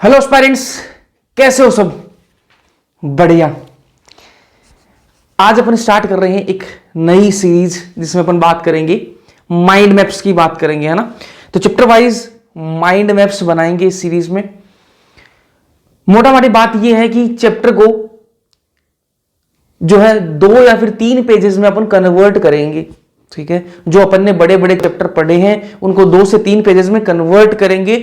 Hello aspirants, कैसे हो सब? बढ़िया। आज अपन स्टार्ट कर रहे हैं एक नई सीरीज जिसमें अपन बात करेंगे माइंड मैप्स की बात करेंगे, है ना। तो चैप्टर वाइज माइंड मैप्स बनाएंगे इस सीरीज में। मोटा मोटी बात यह है कि चैप्टर को जो है 2 या फिर 3 पेजेस में अपन कन्वर्ट करेंगे। ठीक है, जो अपन ने बड़े बड़े चैप्टर पढ़े हैं उनको 2 से 3 पेजेस में कन्वर्ट करेंगे।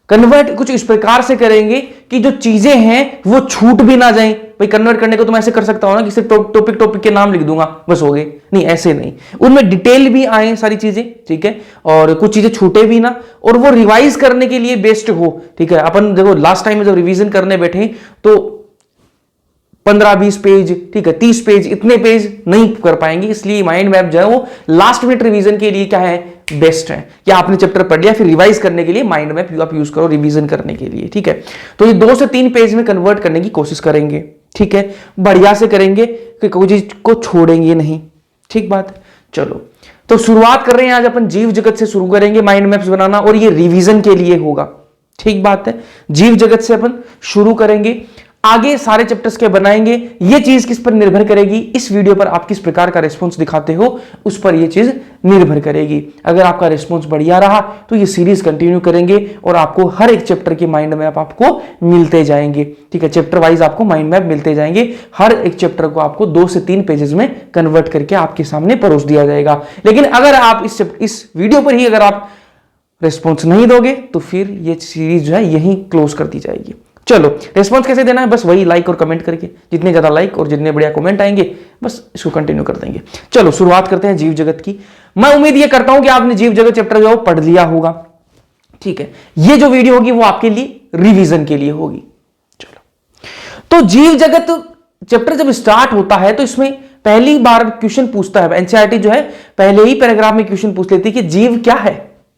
कन्वर्ट कुछ इस प्रकार से करेंगे कि जो चीजें हैं वो छूट भी ना जाएं। भाई कन्वर्ट करने को तो मैं ऐसे कर सकता हूं ना कि सिर्फ टॉपिक के नाम लिख दूंगा बस हो गए, नहीं ऐसे नहीं। उनमें डिटेल भी आए सारी चीजें, ठीक है, और कुछ चीजें छूटे भी ना, और वो रिवाइज करने के लिए बेस्ट हो। ठीक है, अपन देखो लास्ट टाइम में जब रिवीजन करने बैठे तो 15-20 पेज, ठीक है, 30 पेज, इतने पेज नहीं कर पाएंगे। इसलिए माइंड मैप जो है वो लास्ट मिनट रिवीजन के लिए क्या है, बेस्ट है। कि आपने चैप्टर पढ़ लिया फिर रिवाइज करने के लिए माइंड मैप आप यूज करो रिवीजन करने के लिए। ठीक है, तो ये 2 से 3 पेज में कन्वर्ट करने की कोशिश करेंगे। ठीक है, बढ़िया से करेंगे कि कोई चीज को छोड़ेंगे नहीं। ठीक बात। चलो तो शुरुआत कर रहे हैं। आज अपन जीव जगत से शुरू करेंगे माइंड मैप्स बनाना, और ये रिवीजन के लिए होगा। ठीक बात है, जीव जगत से अपन शुरू करेंगे, आगे सारे चैप्टर्स के बनाएंगे। ये चीज किस पर निर्भर करेगी, इस वीडियो पर आप किस प्रकार का रिस्पॉन्स दिखाते हो उस पर ये चीज निर्भर करेगी। अगर आपका रिस्पॉन्स बढ़िया रहा तो ये सीरीज कंटिन्यू करेंगे और आपको हर एक चैप्टर के माइंड मैप आपको मिलते जाएंगे। ठीक है, चैप्टर वाइज आपको माइंड मैप मिलते जाएंगे। हर एक चैप्टर को आपको 2 से 3 पेजेस में कन्वर्ट करके आपके सामने परोस दिया जाएगा। लेकिन अगर आप इस वीडियो पर ही अगर आप रिस्पॉन्स नहीं दोगे तो फिर ये सीरीज जो है यहीं क्लोज कर दी जाएगी। चलो रिस्पॉन्स कैसे देना है, बस वही लाइक और कमेंट करके। जितने ज्यादा लाइक और जितने बढ़िया कमेंट आएंगे बस इसको कंटिन्यू कर देंगे। चलो शुरुआत करते हैं जीव जगत की। मैं उम्मीद ये करता हूं कि आपने जीव जगत चैप्टर जो पढ़ लिया होगा। ठीक है, ये जो वीडियो होगी वो आपके लिए रिवीजन के लिए होगी। चलो तो जीव जगत चैप्टर जब स्टार्ट होता है तो इसमें पहली बार क्वेश्चन पूछता है एनसीईआरटी जो है, पहले ही पैराग्राफ में क्वेश्चन पूछ लेती है कि जीव क्या है।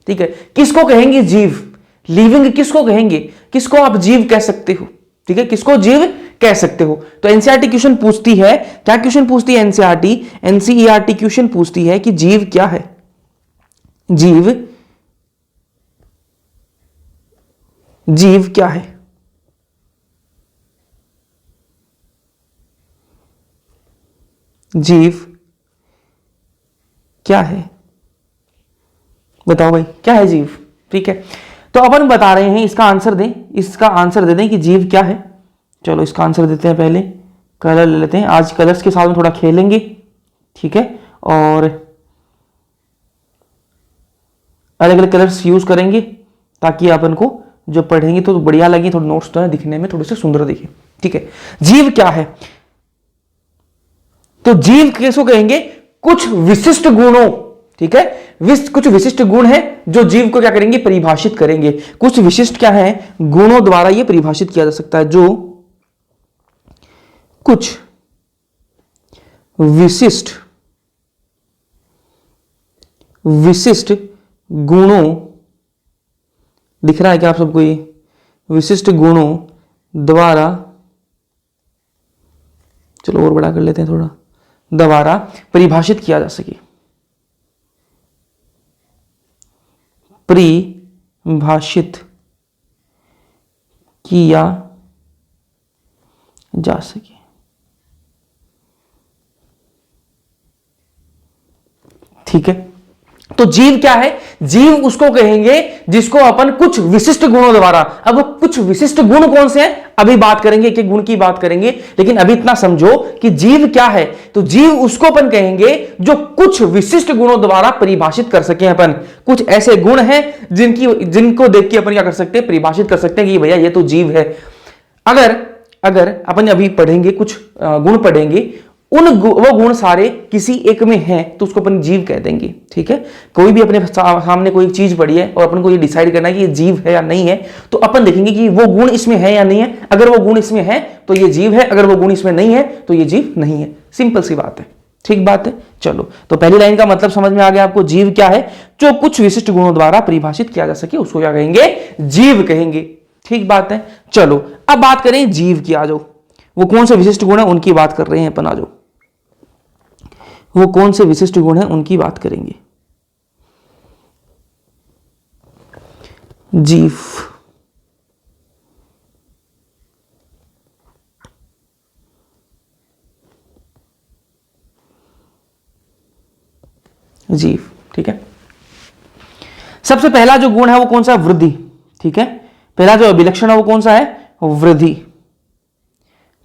ठीक है, किसको कहेंगे जीव, लिविंग किसको कहेंगे, किसको आप जीव कह सकते हो। ठीक है, किसको जीव कह सकते हो। तो एनसीईआरटी क्वेश्चन पूछती है, क्या क्वेश्चन पूछती है एनसीईआरटी क्वेश्चन पूछती है कि जीव क्या है। जीव क्या है। जीव क्या है, बताओ भाई क्या है जीव। ठीक है, तो अपन बता रहे हैं, इसका आंसर दें, इसका आंसर दे दें कि जीव क्या है। चलो इसका आंसर देते हैं, पहले कलर ले लेते हैं। आज कलर्स के साथ में थोड़ा खेलेंगे, ठीक है, और अलग अलग कलर्स यूज करेंगे ताकि अपन को जो पढ़ेंगे तो बढ़िया लगे, थोड़े नोट्स तो है दिखने में थोड़े से सुंदर दिखे। ठीक है, जीव क्या है, तो जीव किसको कहेंगे, कुछ विशिष्ट गुणों। ठीक है, कुछ विशिष्ट गुण है जो जीव को क्या करेंगे, परिभाषित करेंगे। कुछ विशिष्ट क्या है, गुणों द्वारा यह परिभाषित किया जा सकता है। जो कुछ विशिष्ट गुणों, दिख रहा है क्या आप सबको, ये विशिष्ट गुणों द्वारा, चलो और बड़ा कर लेते हैं थोड़ा, द्वारा परिभाषित किया जा सके, परिभाषित किया जा सके। ठीक है, तो जीव क्या है, जीव उसको कहेंगे जिसको अपन कुछ विशिष्ट गुणों द्वारा, अब वो कुछ विशिष्ट गुण कौन से हैं अभी बात करेंगे, एक एक गुण की बात करेंगे, लेकिन अभी इतना समझो कि जीव क्या है। तो जीव उसको अपन कहेंगे जो कुछ विशिष्ट गुणों द्वारा परिभाषित कर सके। अपन कुछ ऐसे गुण हैं जिनको देख के अपन क्या कर सकते हैं, परिभाषित कर सकते हैं कि भैया ये तो जीव है। अगर अपन अभी पढ़ेंगे कुछ गुण पढ़ेंगे, वो गुण सारे किसी एक में हैं तो उसको अपन जीव कह देंगे। ठीक है, कोई भी अपने सामने कोई चीज पड़ी है और अपन को ये डिसाइड करना है कि ये जीव है या नहीं है, तो अपन देखेंगे कि वो गुण इसमें है या नहीं है। अगर वो गुण इसमें है तो ये जीव है, अगर वो गुण इसमें नहीं है तो ये जीव नहीं है। सिंपल सी बात है। ठीक बात है। चलो तो पहली लाइन का मतलब समझ में आ गया आपको, जीव क्या है, जो कुछ विशिष्ट गुणों द्वारा परिभाषित किया जा सके उसको क्या कहेंगे, जीव कहेंगे। ठीक बात है। चलो अब बात करें जीव की, आ जाओ, वो कौन से विशिष्ट गुण है उनकी बात कर रहे हैं अपन, आ जाओ, वो कौन से विशिष्ट गुण हैं उनकी बात करेंगे। जीव जीव। ठीक है, सबसे पहला जो गुण है वो कौन सा है? वृद्धि। ठीक है, पहला जो अभिलक्षण है वो कौन सा है? वृद्धि।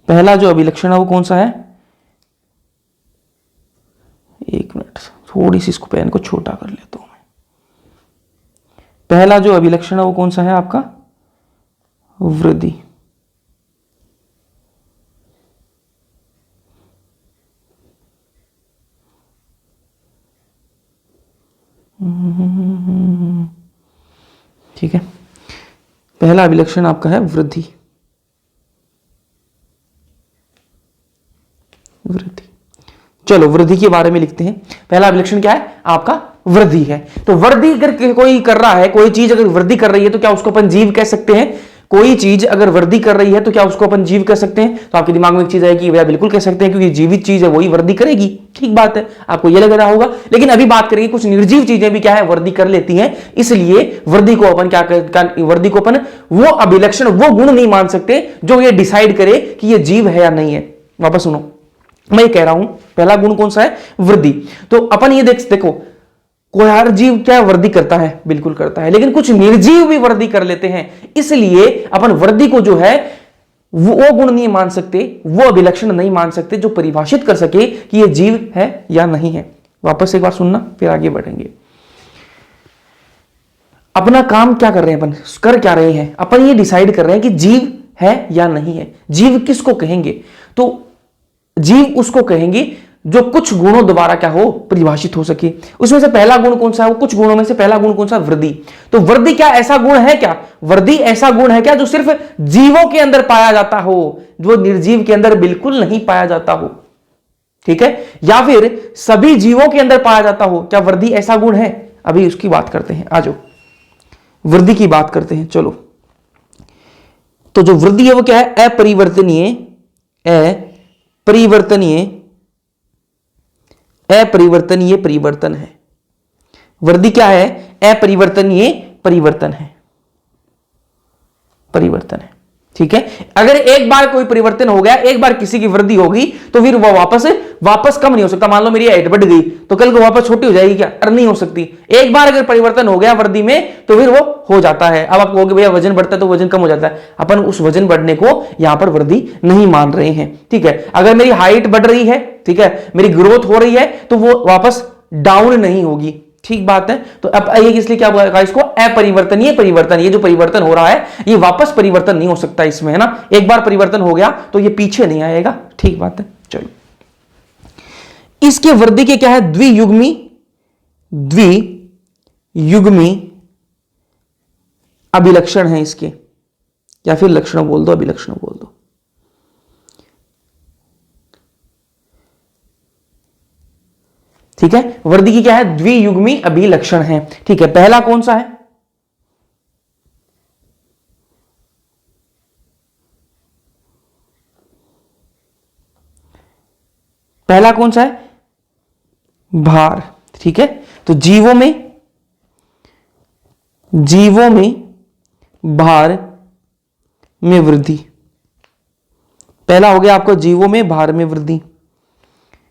पहला जो अभिलक्षण है वो कौन सा है? एक मिनट, थोड़ी सी इसको पेन को छोटा कर लेता हूं मैं। पहला जो अभिलक्षण है वो कौन सा है आपका? वृद्धि। ठीक है, पहला अभिलक्षण आपका है वृद्धि। वृद्धि, चलो वृद्धि के बारे में लिखते हैं। पहला अभिलक्षण क्या है आपका? वृद्धि है। तो वृद्धि अगर कोई कर रहा है, कोई चीज अगर वृद्धि कर रही है तो क्या उसको अपन जीव कह सकते हैं? कोई चीज अगर वृद्धि कर रही है तो क्या उसको अपन जीव कह सकते हैं? तो आपके दिमाग में एक चीज आएगी, भैया बिल्कुल कह सकते हैं, क्योंकि जीवित चीज है वही वृद्धि करेगी। ठीक बात है, आपको यह लग रहा होगा। लेकिन अभी बात करेंगे कुछ निर्जीव चीजें भी क्या है? वृद्धि कर लेती हैं। इसलिए वृद्धि को अपन वृद्धि को अपन वो अभिलक्षण, वो गुण नहीं मान सकते जो ये डिसाइड करे कि ये जीव है या नहीं है। वापस सुनो, मैं ये कह रहा हूं पहला गुण कौन सा है? वृद्धि। तो अपन ये देखो, कोई हर जीव क्या वृद्धि करता है? बिल्कुल करता है, लेकिन कुछ निर्जीव भी वृद्धि कर लेते हैं। इसलिए अपन वृद्धि को जो है वो गुण नहीं मान सकते, वो अभिलक्षण नहीं मान सकते जो परिभाषित कर सके कि ये जीव है या नहीं है। वापस एक बार सुनना, फिर आगे बढ़ेंगे। अपना काम क्या कर रहे हैं अपन? कर क्या रहे हैं अपन? ये डिसाइड कर रहे हैं कि जीव है या नहीं है। जीव किसको कहेंगे? तो जीव उसको कहेंगे जो कुछ गुणों द्वारा क्या हो? परिभाषित हो सके। उसमें से पहला गुण कौन सा है? वो कुछ गुणों में से पहला गुण कौन सा? वृद्धि। तो वृद्धि क्या ऐसा गुण है क्या? वृद्धि ऐसा गुण है क्या जो सिर्फ जीवों के अंदर पाया जाता हो, जो निर्जीव के अंदर बिल्कुल नहीं पाया जाता हो? ठीक है, या फिर सभी जीवों के अंदर पाया जाता हो? क्या वृद्धि ऐसा गुण है? अभी उसकी बात करते हैं, आ जाओ वृद्धि की बात करते हैं। चलो, तो जो वृद्धि है वो क्या है? अपरिवर्तनीय, अपरिवर्तनीय परिवर्तन है। वृद्धि क्या है? अपरिवर्तनीय परिवर्तन है। परिवर्तन है। ठीक है, अगर एक बार कोई परिवर्तन हो गया, एक बार किसी की वृद्धि होगी तो फिर वो वापस कम नहीं हो सकता। मान लो मेरी हाइट बढ़ गई तो कल को वापस छोटी हो जाएगी क्या? नहीं हो सकती। एक बार अगर परिवर्तन हो गया वृद्धि में तो फिर वो हो जाता है। अब आप कहोगे भैया वजन बढ़ता है तो वजन कम हो जाता है। अपन उस वजन बढ़ने को यहां पर वृद्धि नहीं मान रहे हैं। ठीक है, अगर मेरी हाइट बढ़ रही है, ठीक है, मेरी ग्रोथ हो रही है, तो वो वापस डाउन नहीं होगी। ठीक बात है। तो अब ये इसलिए क्या बोला इसको? अपरिवर्तनीय परिवर्तन। ये जो परिवर्तन हो रहा है ये वापस परिवर्तन नहीं हो सकता इसमें, है ना। एक बार परिवर्तन हो गया तो ये पीछे नहीं आएगा। ठीक बात है। चलो, इसके वृद्धि के क्या है? द्वियुग्मी अभिलक्षण है इसके, या फिर लक्षण बोल दो, अभिलक्षण बोल दो। ठीक है, वृद्धि की क्या है? द्वियुग्मी अभिलक्षण है। ठीक है, पहला कौन सा है? पहला कौन सा है? भार। ठीक है, तो जीवों में भार में वृद्धि। पहला हो गया आपको जीवों में भार में वृद्धि।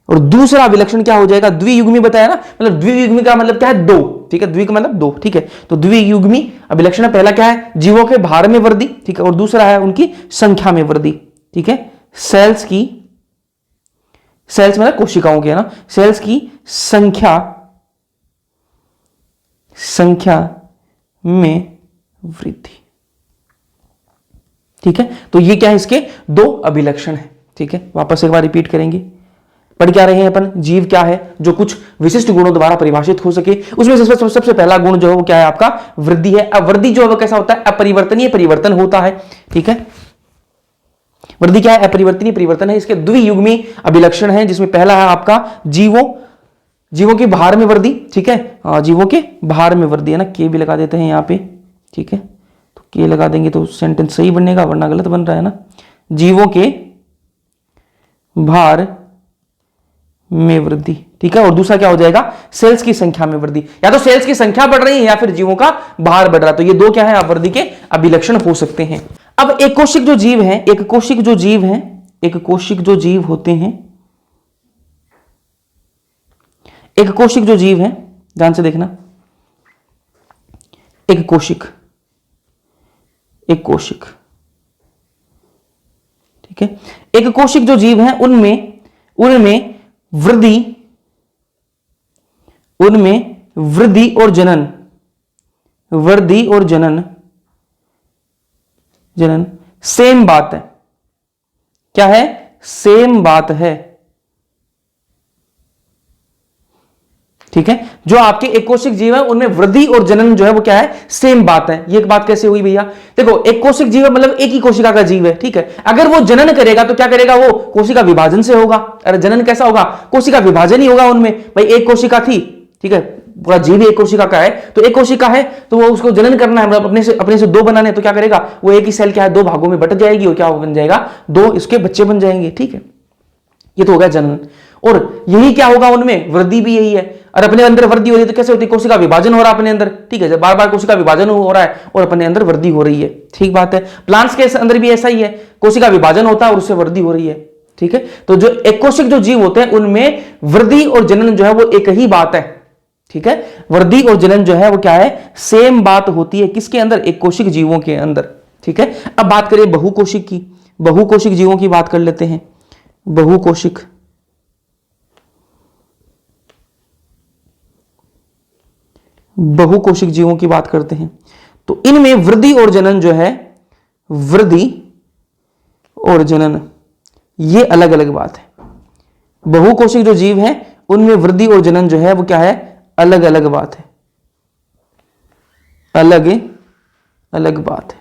और दूसरा अभिलक्षण क्या हो जाएगा? द्वियुग्मी बताया ना, मतलब द्वियुग्मी का मतलब क्या है? दो। ठीक है, द्वि का मतलब दो। ठीक है, तो द्वियुग्मी अभिलक्षण पहला क्या है? जीवों के भार में वृद्धि। ठीक है, और दूसरा है उनकी संख्या में वृद्धि। ठीक है, सेल्स मतलब कोशिकाओं की, है ना, सेल्स की संख्या में वृद्धि। ठीक है, तो ये क्या है? इसके दो अभिलक्षण है। ठीक है, वापस एक बार रिपीट करेंगे। पढ़ क्या रहे हैं अपन? जीव क्या है? जो कुछ विशिष्ट गुणों द्वारा परिभाषित हो सके। उसमें से सबसे पहला गुण जो है वो क्या है आपका? वृद्धि है। अब वृद्धि जो है वो कैसा होता है? अपरिवर्तनीय परिवर्तन होता है। ठीक है, वृद्धि क्या है? अपरिवर्तनीय परिवर्तन है। इसके द्वियुग्मी अभिलक्षण है, जिसमें पहला है आपका जीवों के भार में वृद्धि। ठीक है, जीवों के भार में वृद्धि, है ना, के भी लगा देते हैं यहाँ पे। ठीक है, तो के लगा देंगे तो सेंटेंस सही बनेगा, वरना गलत बन रहा है ना। जीवों के भार में वृद्धि। ठीक है, और दूसरा क्या हो जाएगा? सेल्स की संख्या में वृद्धि। या तो सेल्स की संख्या बढ़ रही है या फिर जीवों का भार बढ़ रहा है। तो ये दो क्या है? वृद्धि के अभिलक्षण हो सकते हैं। अब एक कोशिक जो जीव है, एक कोशिक जो जीव होते हैं, एक कोशिक जो जीव है ध्यान से देखना, एक कोशिक, एक कोशिक, ठीक है। एक कोशिक जो जीव है उनमें उनमें वृद्धि और जनन, वृद्धि और जनन सेम बात है। क्या है? सेम बात है, ठीक है। जो आपके एक कोशिक जीव है उनमें वृद्धि और जनन जो है वो क्या है? सेम बात है। ये बात कैसे हुई भैया? देखो, एक कोशिक जीव है मतलब एक ही कोशिका का जीव है, ठीक है। अगर वो जनन करेगा तो क्या करेगा? वो कोशिका विभाजन से होगा। अरे जनन कैसा होगा? कोशिका विभाजन ही होगा उनमें। भाई एक कोशिका थी, ठीक है, पूरा जीव एक कोशिका का है, तो एक कोशिका है तो वो उसको जनन करना है, मतलब अपने से दो बनाने, तो क्या करेगा? वो एक ही सेल क्या है, दो भागों में बट जाएगी और क्या बन जाएगा? दो इसके बच्चे बन जाएंगे, ठीक है। ये तो हो गया जनन। और यही क्या होगा उनमें? वृद्धि भी यही है। और अपने अंदर वृद्धि हो रही है तो कैसे होती है? कोशिका विभाजन हो रहा है अपने अंदर, ठीक है। जब बार बार कोशिका विभाजन हो रहा है और अपने अंदर वृद्धि हो रही है, ठीक बात है। प्लांट्स के अंदर भी ऐसा ही है, कोशिका विभाजन होता है और उससे वृद्धि हो रही है, ठीक है। तो जो एक कोशिक जो जीव होते हैं उनमें वृद्धि और जनन जो है वो एक ही बात है, ठीक है। वृद्धि और जनन जो है वो क्या है? सेम बात होती है। किसके अंदर? एक कोशिक जीवों के अंदर, ठीक है। अब बात करें बहुकोशिक की। बहुकोशिक जीवों की बात कर लेते हैं। बहुकोशिक जीवों की बात करते हैं तो इनमें वृद्धि और जनन जो है, वृद्धि और जनन ये अलग अलग बात है। बहुकोशिक जो जीव हैं उनमें वृद्धि और जनन जो है वो क्या है? अलग अलग बात है, अलग अलग बात है।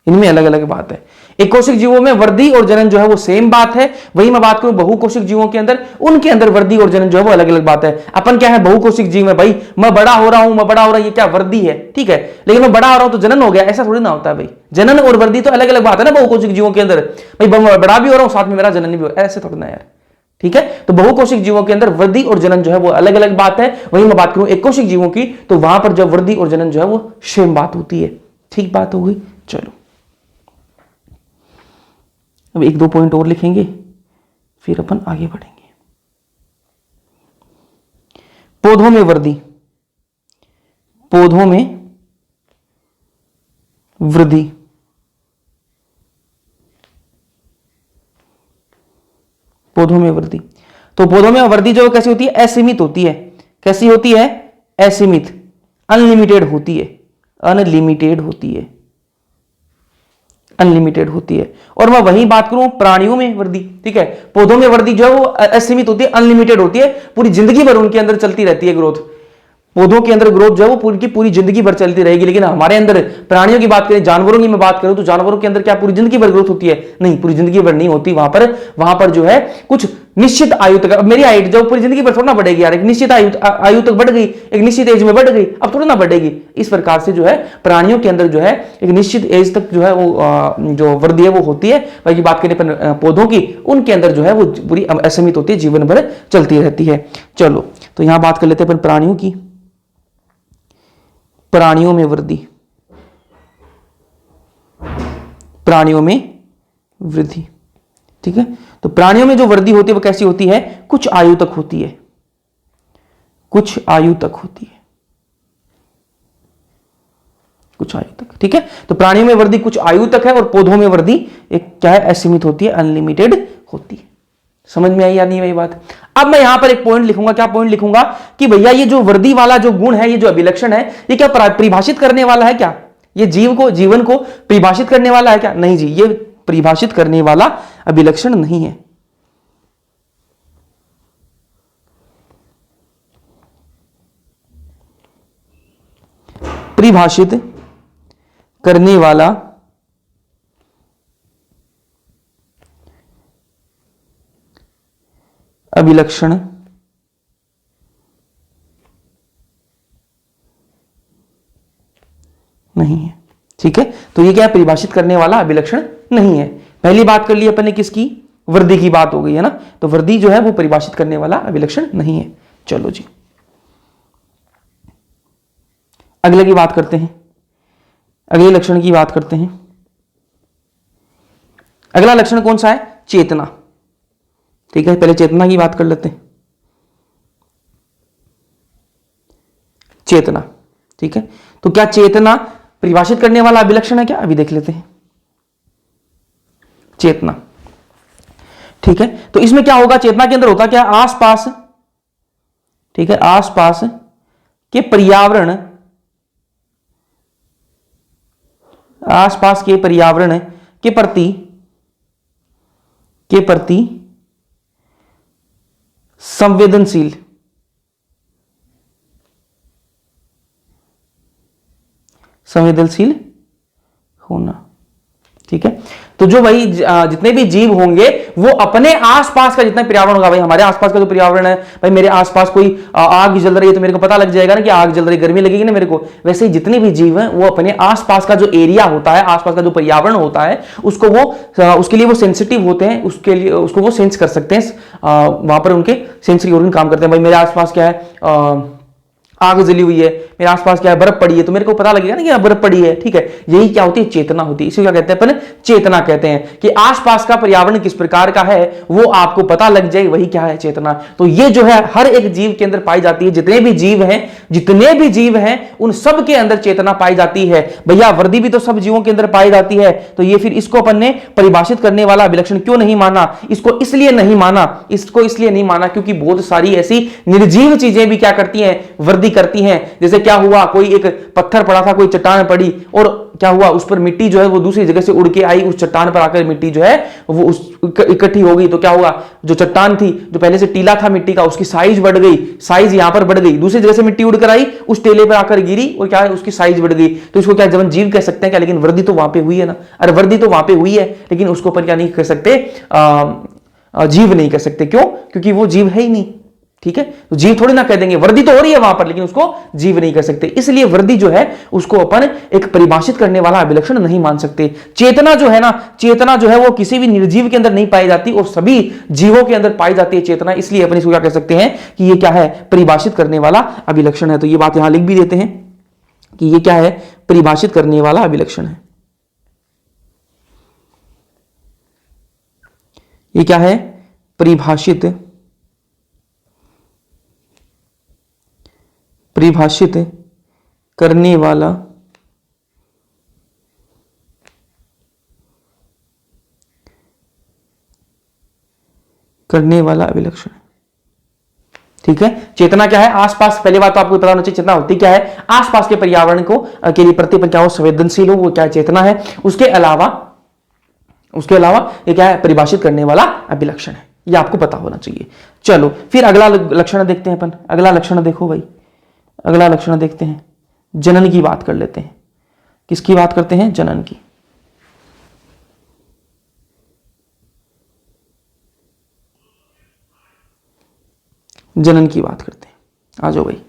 इनमें अलग अलग बात है। एक कोशिक जीवों में वृद्धि और जनन जो है वो सेम बात है। वही मैं बात करूं बहुकोशिक जीवों के अंदर, उनके अंदर वृद्धि और जनन जो है वो अलग अलग बात है। अपन क्या है? बहुकोशिक जीव में भाई मैं बड़ा हो रहा हूं, मैं बड़ा हो रहा हूं, ये क्या? वृद्धि है, ठीक है। लेकिन मैं बड़ा हो रहा हूं तो जनन हो गया, ऐसा थोड़ी ना होता है भाई। जनन और वृद्धि तो अलग अलग बात है ना बहुकोशिक जीवों के अंदर। भाई मैं बड़ा भी हो रहा हूं साथ में मेरा जनन भी हो रहा है, ऐसे थोड़ी ना यार, ठीक है। तो बहुकोशिक जीवों के अंदर वृद्धि और जनन जो है वो अलग अलग बात है। वहीं मैं बात करूं एक कोशिक जीवों की तो वहां पर जो वृद्धि और जनन जो है वो सेम बात होती है, ठीक बात हो गई। चलो अब एक दो पॉइंट और लिखेंगे फिर अपन आगे बढ़ेंगे। पौधों में वृद्धि, पौधों में वृद्धि, पौधों में वृद्धि। तो पौधों में वृद्धि जो कैसी होती है? असीमित होती है। कैसी होती है? असीमित, अनलिमिटेड होती है, अनलिमिटेड होती है, अनलिमिटेड होती है। और मैं वही बात करूं प्राणियों में वृद्धि, ठीक है। पौधों में वृद्धि जो है वो असीमित होती है, अनलिमिटेड होती है, पूरी जिंदगी भर उनके अंदर चलती रहती है ग्रोथ। पौधों के अंदर ग्रोथ जो है वो पूरी की पूरी जिंदगी भर चलती रहेगी। लेकिन हमारे अंदर प्राणियों की बात करें, जानवरों की मैं बात करूं तो जानवरों के अंदर क्या पूरी जिंदगी भर ग्रोथ होती है? नहीं, पूरी जिंदगी भर नहीं होती। वहां पर जो है कुछ निश्चित आयु तक। अब मेरी हाइट जो पूरी जिंदगी भर थोड़ा ना बढ़ेगी यार, एक निश्चित आयु तक बढ़ गई, एक निश्चित एज में बढ़ गई, अब थोड़ा ना बढ़ेगी। इस प्रकार से जो है प्राणियों के अंदर जो है एक निश्चित एज तक जो है वो जो वृद्धि है वो होती है। बाकी बात करें पौधों की, उनके अंदर जो है वो पूरी असीमित होती है, जीवन भर चलती रहती है। चलो तो यहां बात कर लेते हैं अपन प्राणियों की। प्राणियों में वृद्धि, प्राणियों में वृद्धि, ठीक है। तो प्राणियों में जो वृद्धि होती है वो कैसी होती है? कुछ आयु तक होती है, कुछ आयु तक होती है, कुछ आयु तक, ठीक है। तो प्राणियों में वृद्धि कुछ आयु तक है और पौधों में वृद्धि एक क्या है? असीमित होती है, अनलिमिटेड होती है। समझ में आई या नहीं वही बात? अब मैं यहां पर एक पॉइंट लिखूंगा। क्या पॉइंट लिखूंगा? कि भैया ये जो वृद्धि वाला जो गुण है, ये जो अभिलक्षण है, ये क्या परिभाषित करने वाला है क्या? ये जीवन को परिभाषित करने वाला है क्या? नहीं जी, ये परिभाषित करने वाला अभिलक्षण नहीं है। परिभाषित करने वाला अभिलक्षण नहीं है, ठीक है। तो ये क्या है? परिभाषित करने वाला अभिलक्षण नहीं है। पहली बात कर ली अपन ने किसकी? वृद्धि की बात हो गई है ना। तो वृद्धि जो है वो परिभाषित करने वाला अभिलक्षण नहीं है। चलो जी अगले की बात करते हैं, अगले लक्षण की बात करते हैं। अगला लक्षण कौन सा है? चेतना, ठीक है, पहले चेतना की बात कर लेते हैं। चेतना, ठीक है, तो क्या चेतना परिभाषित करने वाला अभिलक्षण है क्या? अभी देख लेते हैं चेतना। ठीक है, तो इसमें क्या होगा, चेतना के अंदर होता क्या, आसपास, ठीक है, आसपास के पर्यावरण, आसपास के पर्यावरण के प्रति संवेदनशील, संवेदनशील होना। ठीक है, तो जो भाई जितने भी जीव होंगे वो अपने आसपास का जितना पर्यावरण होगा, भाई हमारे आसपास का जो पर्यावरण है, भाई मेरे आसपास कोई आग जल रही है तो मेरे को पता लग जाएगा ना कि आग जल रही, गर्मी लगेगी ना मेरे को। वैसे ही जितने भी जीव हैं वो अपने आसपास का जो एरिया होता है, आसपास का जो पर्यावरण होता है, उसको वो उसके लिए वो सेंसिटिव होते हैं, उसके लिए उसको वो सेंस कर सकते हैं, वहां पर उनके सेंसरी ऑर्गन काम करते हैं। भाई मेरे आसपास क्या है, आग जली हुई है, मेरे आसपास क्या है, बर्फ पड़ी है, तो मेरे को पता लगेगा ना कि बर्फ पड़ी है। ठीक है, यही क्या होती है, चेतना होती है। इसे क्या कहते हैं अपन, चेतना कहते हैं, कि आसपास का पर्यावरण किस प्रकार का है वो आपको पता लग जाए, वही क्या है, चेतना। तो ये जो है हर एक जीव के अंदर पाई जाती है, जितने भी जीव हैं उन सब के अंदर चेतना पाई जाती है। भैया वर्दी भी तो सब जीवों के अंदर पाई जाती है, तो ये फिर इसको अपन ने परिभाषित करने वाला अभिलक्षण क्यों नहीं माना? इसको इसलिए नहीं माना क्योंकि बहुत सारी ऐसी निर्जीव चीजें भी क्या करती हैं, वर्दी करती हैं। जैसे क्या हुआ, कोई एक पत्थर पड़ा था, कोई चट्टान पड़ी, और क्या हुआ, उस पर मिट्टी जो है वो दूसरी जगह से उड़ के आई, उस चट्टान पर आकर मिट्टी जो है वो इकट्ठी हो गई। तो क्या हुआ, जो चट्टान थी, जो पहले से टीला था मिट्टी का, उसकी साइज बढ़ गई, साइज यहां पर बढ़ गई, दूसरी जगह से मिट्टी उड़कर आई, उस टेले पर आकर गिरी और क्या है, उसकी साइज बढ़ गई। तो इसको क्या जवन जीव कह सकते हैं क्या? लेकिन वर्दी तो वहां पे हुई है ना, अरे वर्दी तो वहां पे हुई है, लेकिन उसको अपन क्या नहीं कह सकते, जीव नहीं कह सकते। क्यों? क्योंकि वो जीव है ही नहीं। ठीक है, तो जीव थोड़ी ना कह देंगे, वर्दी तो हो रही है वहां पर, लेकिन उसको जीव नहीं कह सकते। इसलिए वर्दी जो है उसको अपन एक परिभाषित करने वाला अभिलक्षण नहीं मान सकते। चेतना जो है ना, चेतना जो है वो किसी भी निर्जीव के अंदर नहीं पाई जाती और सभी जीवों के अंदर पाई जाती है चेतना। इसलिए अपन इसको क्या कह सकते हैं कि ये क्या है, परिभाषित करने वाला अभिलक्षण है। तो ये बात यहां लिख भी देते हैं कि ये क्या है, परिभाषित करने वाला अभिलक्षण है। ये क्या है, परिभाषित करने वाला अभिलक्षण। ठीक है, चेतना क्या है, आसपास, पहली बात तो आपको पता होना चाहिए चेतना होती क्या है, आसपास के पर्यावरण को के लिए प्रति क्या हो, संवेदनशील हो, वो क्या चेतना है। उसके अलावा ये क्या है, परिभाषित करने वाला अभिलक्षण है। ये आपको पता होना चाहिए। चलो फिर अगला लक्षण देखते हैं अपन। अगला लक्षण देखो भाई, अगला लक्षण देखते हैं, जनन की बात कर लेते हैं। किसकी बात करते हैं, जनन की। जनन की बात करते हैं, आ जाओ भाई।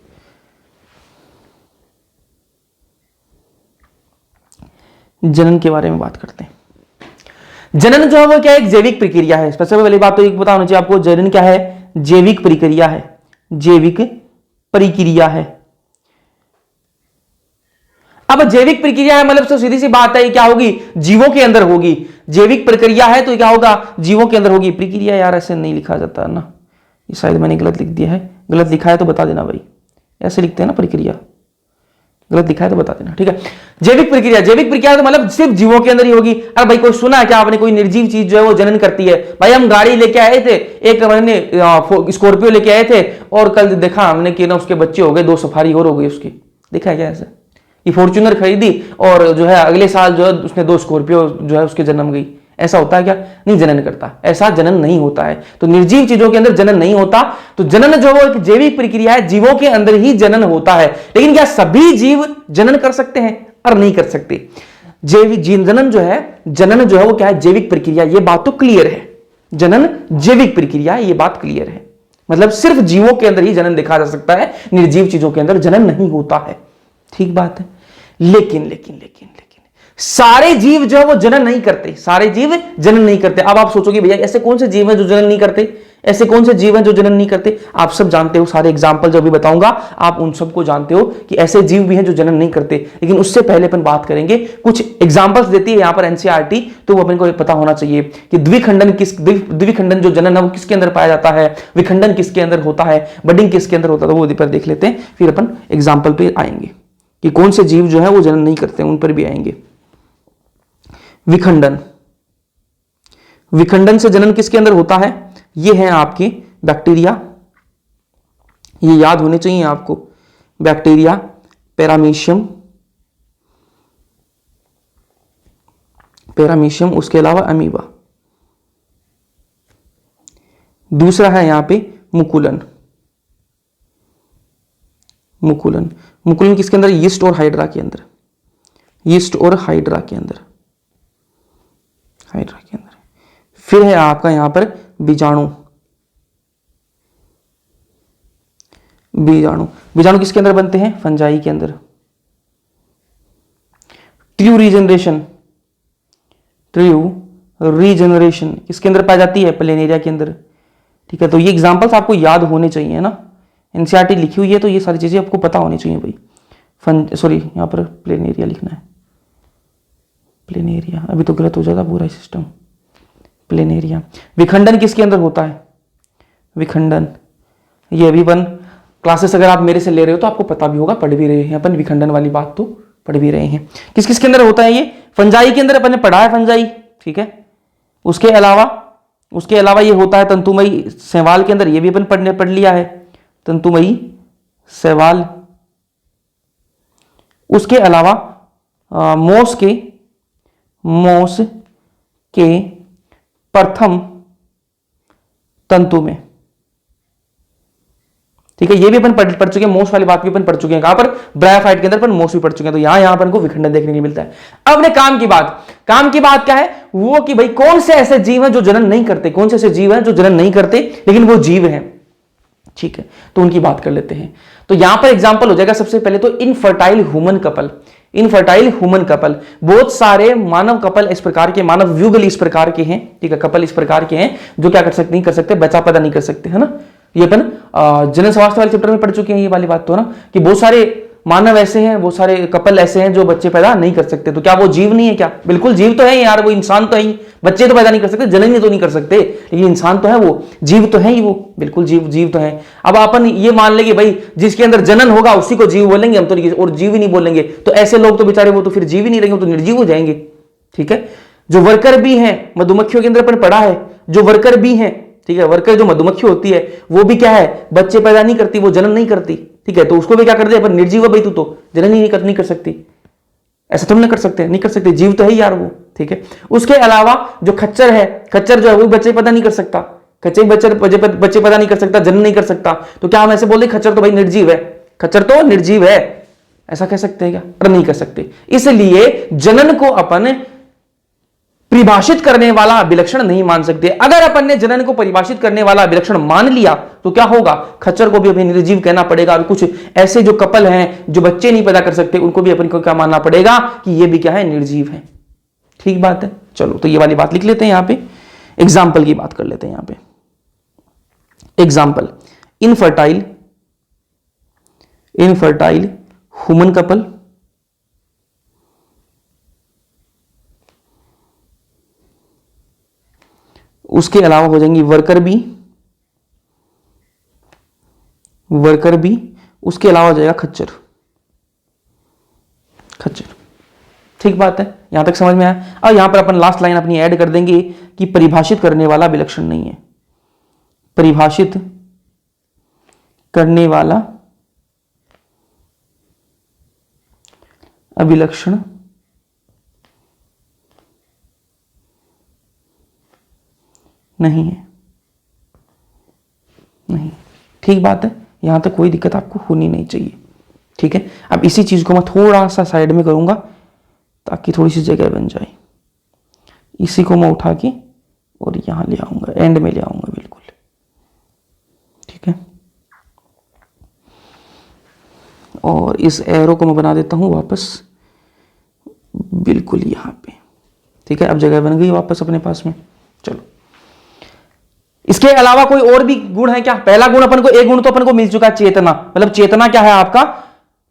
जनन के बारे में बात करते हैं। जनन जो है वो क्या है, एक जैविक प्रक्रिया है। सबसे पहली बात तो एक पता होना चाहिए आपको, जनन क्या है, जैविक प्रक्रिया है, जैविक प्रक्रिया है। अब जैविक प्रक्रिया है मतलब तो सीधी सी बात है, क्या होगी, जीवों के अंदर होगी। जैविक प्रक्रिया है तो क्या होगा, जीवों के अंदर होगी। प्रक्रिया यार ऐसे नहीं लिखा जाता ना, ये शायद मैंने गलत लिख दिया है। गलत लिखा है तो बता देना भाई, ऐसे लिखते हैं ना प्रक्रिया, गलत लिखा है तो बता देना। ठीक है, जैविक प्रक्रिया तो मतलब सिर्फ जीवों के अंदर ही होगी। अरे भाई कोई सुना है क्या आपने, कोई निर्जीव चीज जो है वो जनन करती है? भाई हम गाड़ी लेके आए थे, एक मैंने स्कॉर्पियो लेके आए थे, और कल देखा हमने कि ना उसके बच्चे हो गए, 2 सफारी और हो गई उसकी। देखा है क्या ऐसा? ये फॉर्च्यूनर खरीदी और जो है अगले साल जो है उसने 2 स्कॉर्पियो जो है उसके जन्म गई। ऐसा होता है क्या? नहीं जनन करता, ऐसा जनन नहीं होता है। तो निर्जीव चीजों के अंदर जनन नहीं होता। तो जनन जो है वो एक जैविक प्रक्रिया है, जीवों के अंदर ही जनन होता है। लेकिन क्या सभी जीव जनन कर सकते हैं? और नहीं कर सकते। जनन जो है वो क्या है, जैविक प्रक्रिया। ये बात तो क्लियर है, जनन जैविक प्रक्रिया है, ये बात क्लियर है। मतलब सिर्फ जीवों के अंदर ही जनन देखा जा सकता है, निर्जीव चीजों के अंदर जनन नहीं होता है। ठीक बात है। लेकिन सारे जीव जो है वो जनन नहीं करते, सारे जीव जनन नहीं करते। अब आप सोचोगे भैया ऐसे कौन से जीव हैं जो जनन नहीं करते? ऐसे कौन से जीव हैं जो जनन नहीं करते? आप सब जानते हो, सारे एग्जाम्पल जो भी बताऊंगा आप उन सबको जानते हो कि ऐसे जीव भी हैं जो जनन नहीं करते। लेकिन उससे पहले अपन बात करेंगे, कुछ एग्जाम्पल्स देती है यहां पर एनसीईआरटी, तो वो अपन को पता होना चाहिए कि द्विखंडन जो जनन है वो किसके अंदर पाया जाता है, विखंडन किसके अंदर होता है, बडिंग किसके अंदर होता है, तो वो पर देख लेते हैं, फिर अपन एग्जाम्पल पे आएंगे कि कौन से जीव जो है वो जनन नहीं करते, उन पर भी आएंगे। विखंडन, विखंडन से जनन किसके अंदर होता है? ये है आपके बैक्टीरिया, ये याद होने चाहिए आपको, बैक्टीरिया, पैरामीशियम, उसके अलावा अमीबा। दूसरा है यहां पे मुकुलन, मुकुलन किसके अंदर? यीस्ट और हाइड्रा के अंदर, यीस्ट और हाइड्रा के अंदर। फिर है आपका यहां पर बीजाणु, बीजाणु किसके अंदर बनते हैं? फंजाई के अंदर। ट्रू रीजनरेशन किसके अंदर पाई जाती है? प्लेनेरिया के अंदर। ठीक है, तो ये एग्जांपल्स आपको याद होने चाहिए ना, एनसीईआरटी लिखी हुई है तो ये सारी चीजें आपको पता होनी चाहिए भाई। यहां पर प्लेनेरिया लिखना है, प्लेनेरिया, अभी तो गलत हो जाएगा पूरा सिस्टम। प्लेनेरिया। विखंडन किसके अंदर होता है? विखंडन, ये अभी अपन क्लासेस अगर आप मेरे से ले रहे हो तो आपको पता भी होगा, पढ़ भी रहे हैं अपन, विखंडन वाली बात तो पढ़ भी रहे हैं। किस किस के अंदर होता है ये? फंजाई के अंदर अपन ने पढ़ा है, फंजाई, ठीक है। उसके अलावा ये होता है तंतुमयी शैवाल के अंदर, ये भी अपन पढ़ लिया है, तंतुमयी शैवाल। उसके अलावा मोस के प्रथम तंतु में, ठीक है, ये भी अपन पढ़ चुके हैं, मोस वाली बात भी अपन पढ़ चुके हैं। कहां पर? ब्रायोफाइट के अंदर अपन मोस भी पढ़ चुके हैं। तो यहां अपन को विखंडन देखने को मिलता है। अब अपने काम की बात क्या है? वो कि भाई कौन से ऐसे जीव हैं जो जनन नहीं करते, कौन से ऐसे जीव हैं जो जनन नहीं करते लेकिन वो जीव हैं, ठीक है, तो उनकी बात कर लेते हैं। तो यहां पर एग्जांपल हो जाएगा सबसे पहले तो इनफर्टाइल ह्यूमन कपल। बहुत सारे मानव कपल इस प्रकार के, मानव युगल इस प्रकार के हैं, ठीक है, कपल इस प्रकार के हैं जो क्या नहीं कर सकते, बच्चा पैदा नहीं कर सकते, है ना। ये अपन जनन स्वास्थ्य वाले चैप्टर में पढ़ चुके हैं ये वाली बात तो, ना, कि बहुत सारे मानव ऐसे हैं, बहुत सारे कपल ऐसे हैं जो बच्चे पैदा नहीं कर सकते। तो क्या वो जीव नहीं है? क्या बिल्कुल जीव तो है यार, वो इंसान तो है ही। बच्चे तो पैदा नहीं कर सकते, जनन तो नहीं कर सकते, लेकिन इंसान तो है, वो जीव तो है ही, वो बिल्कुल जीव तो है। अब अपन ये मान लेंगे भाई जिसके अंदर जनन होगा उसी को जीव बोलेंगे हम, तो और जीव ही नहीं बोलेंगे, तो ऐसे लोग तो बेचारे वो तो फिर जीव ही नहीं रहेंगे, तो निर्जीव हो जाएंगे, ठीक है। जो वर्कर भी हैं मधुमक्खियों के अंदर अपन पढ़ा है, जो वर्कर भी हैं, ठीक है, वर्कर जो मधुमक्खी होती है वो भी क्या है? बच्चे पैदा नहीं करती, वो जनन नहीं करती, ठीक है, तो उसको भी क्या कर दिया पर निर्जीव भाई, तू तो जनन ही नहीं कर सकती। ऐसा तुम नहीं कर सकते, जीव तो है ही यार वो, ठीक है। उसके अलावा जो खच्चर है, खच्चर जो है वो बच्चे पैदा नहीं कर सकता, बच्चे पैदा नहीं कर सकता, जनन नहीं कर सकता, तो क्या हम ऐसे बोल दें खच्चर तो भाई निर्जीव है, खच्चर तो निर्जीव है, ऐसा कह सकते हैं क्या? पर नहीं कर सकते। इसलिए जनन को अपन परिभाषित करने वाला विलक्षण नहीं मान सकते। अगर अपन ने जनन को परिभाषित करने वाला विलक्षण मान लिया तो क्या होगा? खच्चर को भी अभी निर्जीव कहना पड़ेगा, और कुछ ऐसे जो कपल हैं जो बच्चे नहीं पैदा कर सकते उनको भी अपन को क्या मानना पड़ेगा कि ये भी क्या है? निर्जीव है। ठीक बात है, चलो तो ये वाली बात लिख लेते हैं, यहां पे एग्जाम्पल की बात कर लेते हैं। यहां पे एग्जाम्पल, इनफर्टाइल ह्यूमन कपल, उसके अलावा हो जाएंगी वर्कर बी, उसके अलावा हो जाएगा खच्चर। ठीक बात है, यहां तक समझ में आया। और यहां पर अपन लास्ट लाइन अपनी ऐड कर देंगे कि परिभाषित करने वाला विलक्षण नहीं है, परिभाषित करने वाला अभिलक्षण नहीं है। ठीक बात है, यहां तक कोई दिक्कत आपको होनी नहीं चाहिए, ठीक है। अब इसी चीज को मैं थोड़ा सा साइड में करूंगा ताकि थोड़ी सी जगह बन जाए। इसी को मैं उठा के और यहां ले आऊंगा, एंड में ले आऊंगा बिल्कुल, ठीक है। और इस एरो को मैं बना देता हूं वापस बिल्कुल यहां पे, ठीक है। अब जगह बन गई वापस अपने पास में। चलो इसके अलावा कोई और भी गुण है क्या? पहला गुण अपन को, एक गुण तो अपन को मिल चुका है, चेतना। मतलब चेतना क्या है आपका?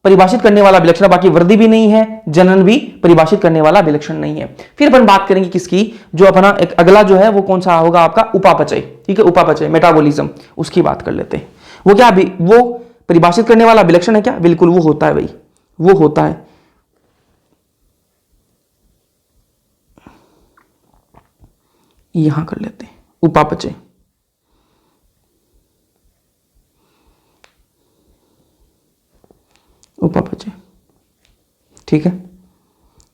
परिभाषित करने वाला विलक्षण। बाकी वृद्धि भी नहीं है, जनन भी परिभाषित करने वाला विलक्षण नहीं है। फिर अपन बात करेंगे किसकी, जो अपना एक अगला जो है वो कौन सा होगा आपका? उपापचय। ठीक है, उपापचय, मेटाबॉलिज्म, उसकी बात कर लेते हैं। वो क्या भी, वो परिभाषित करने वाला विलक्षण है क्या? बिल्कुल वो होता है भाई, वो होता है। यहां कर लेते हैं उपापचय। उपापचय, ठीक है,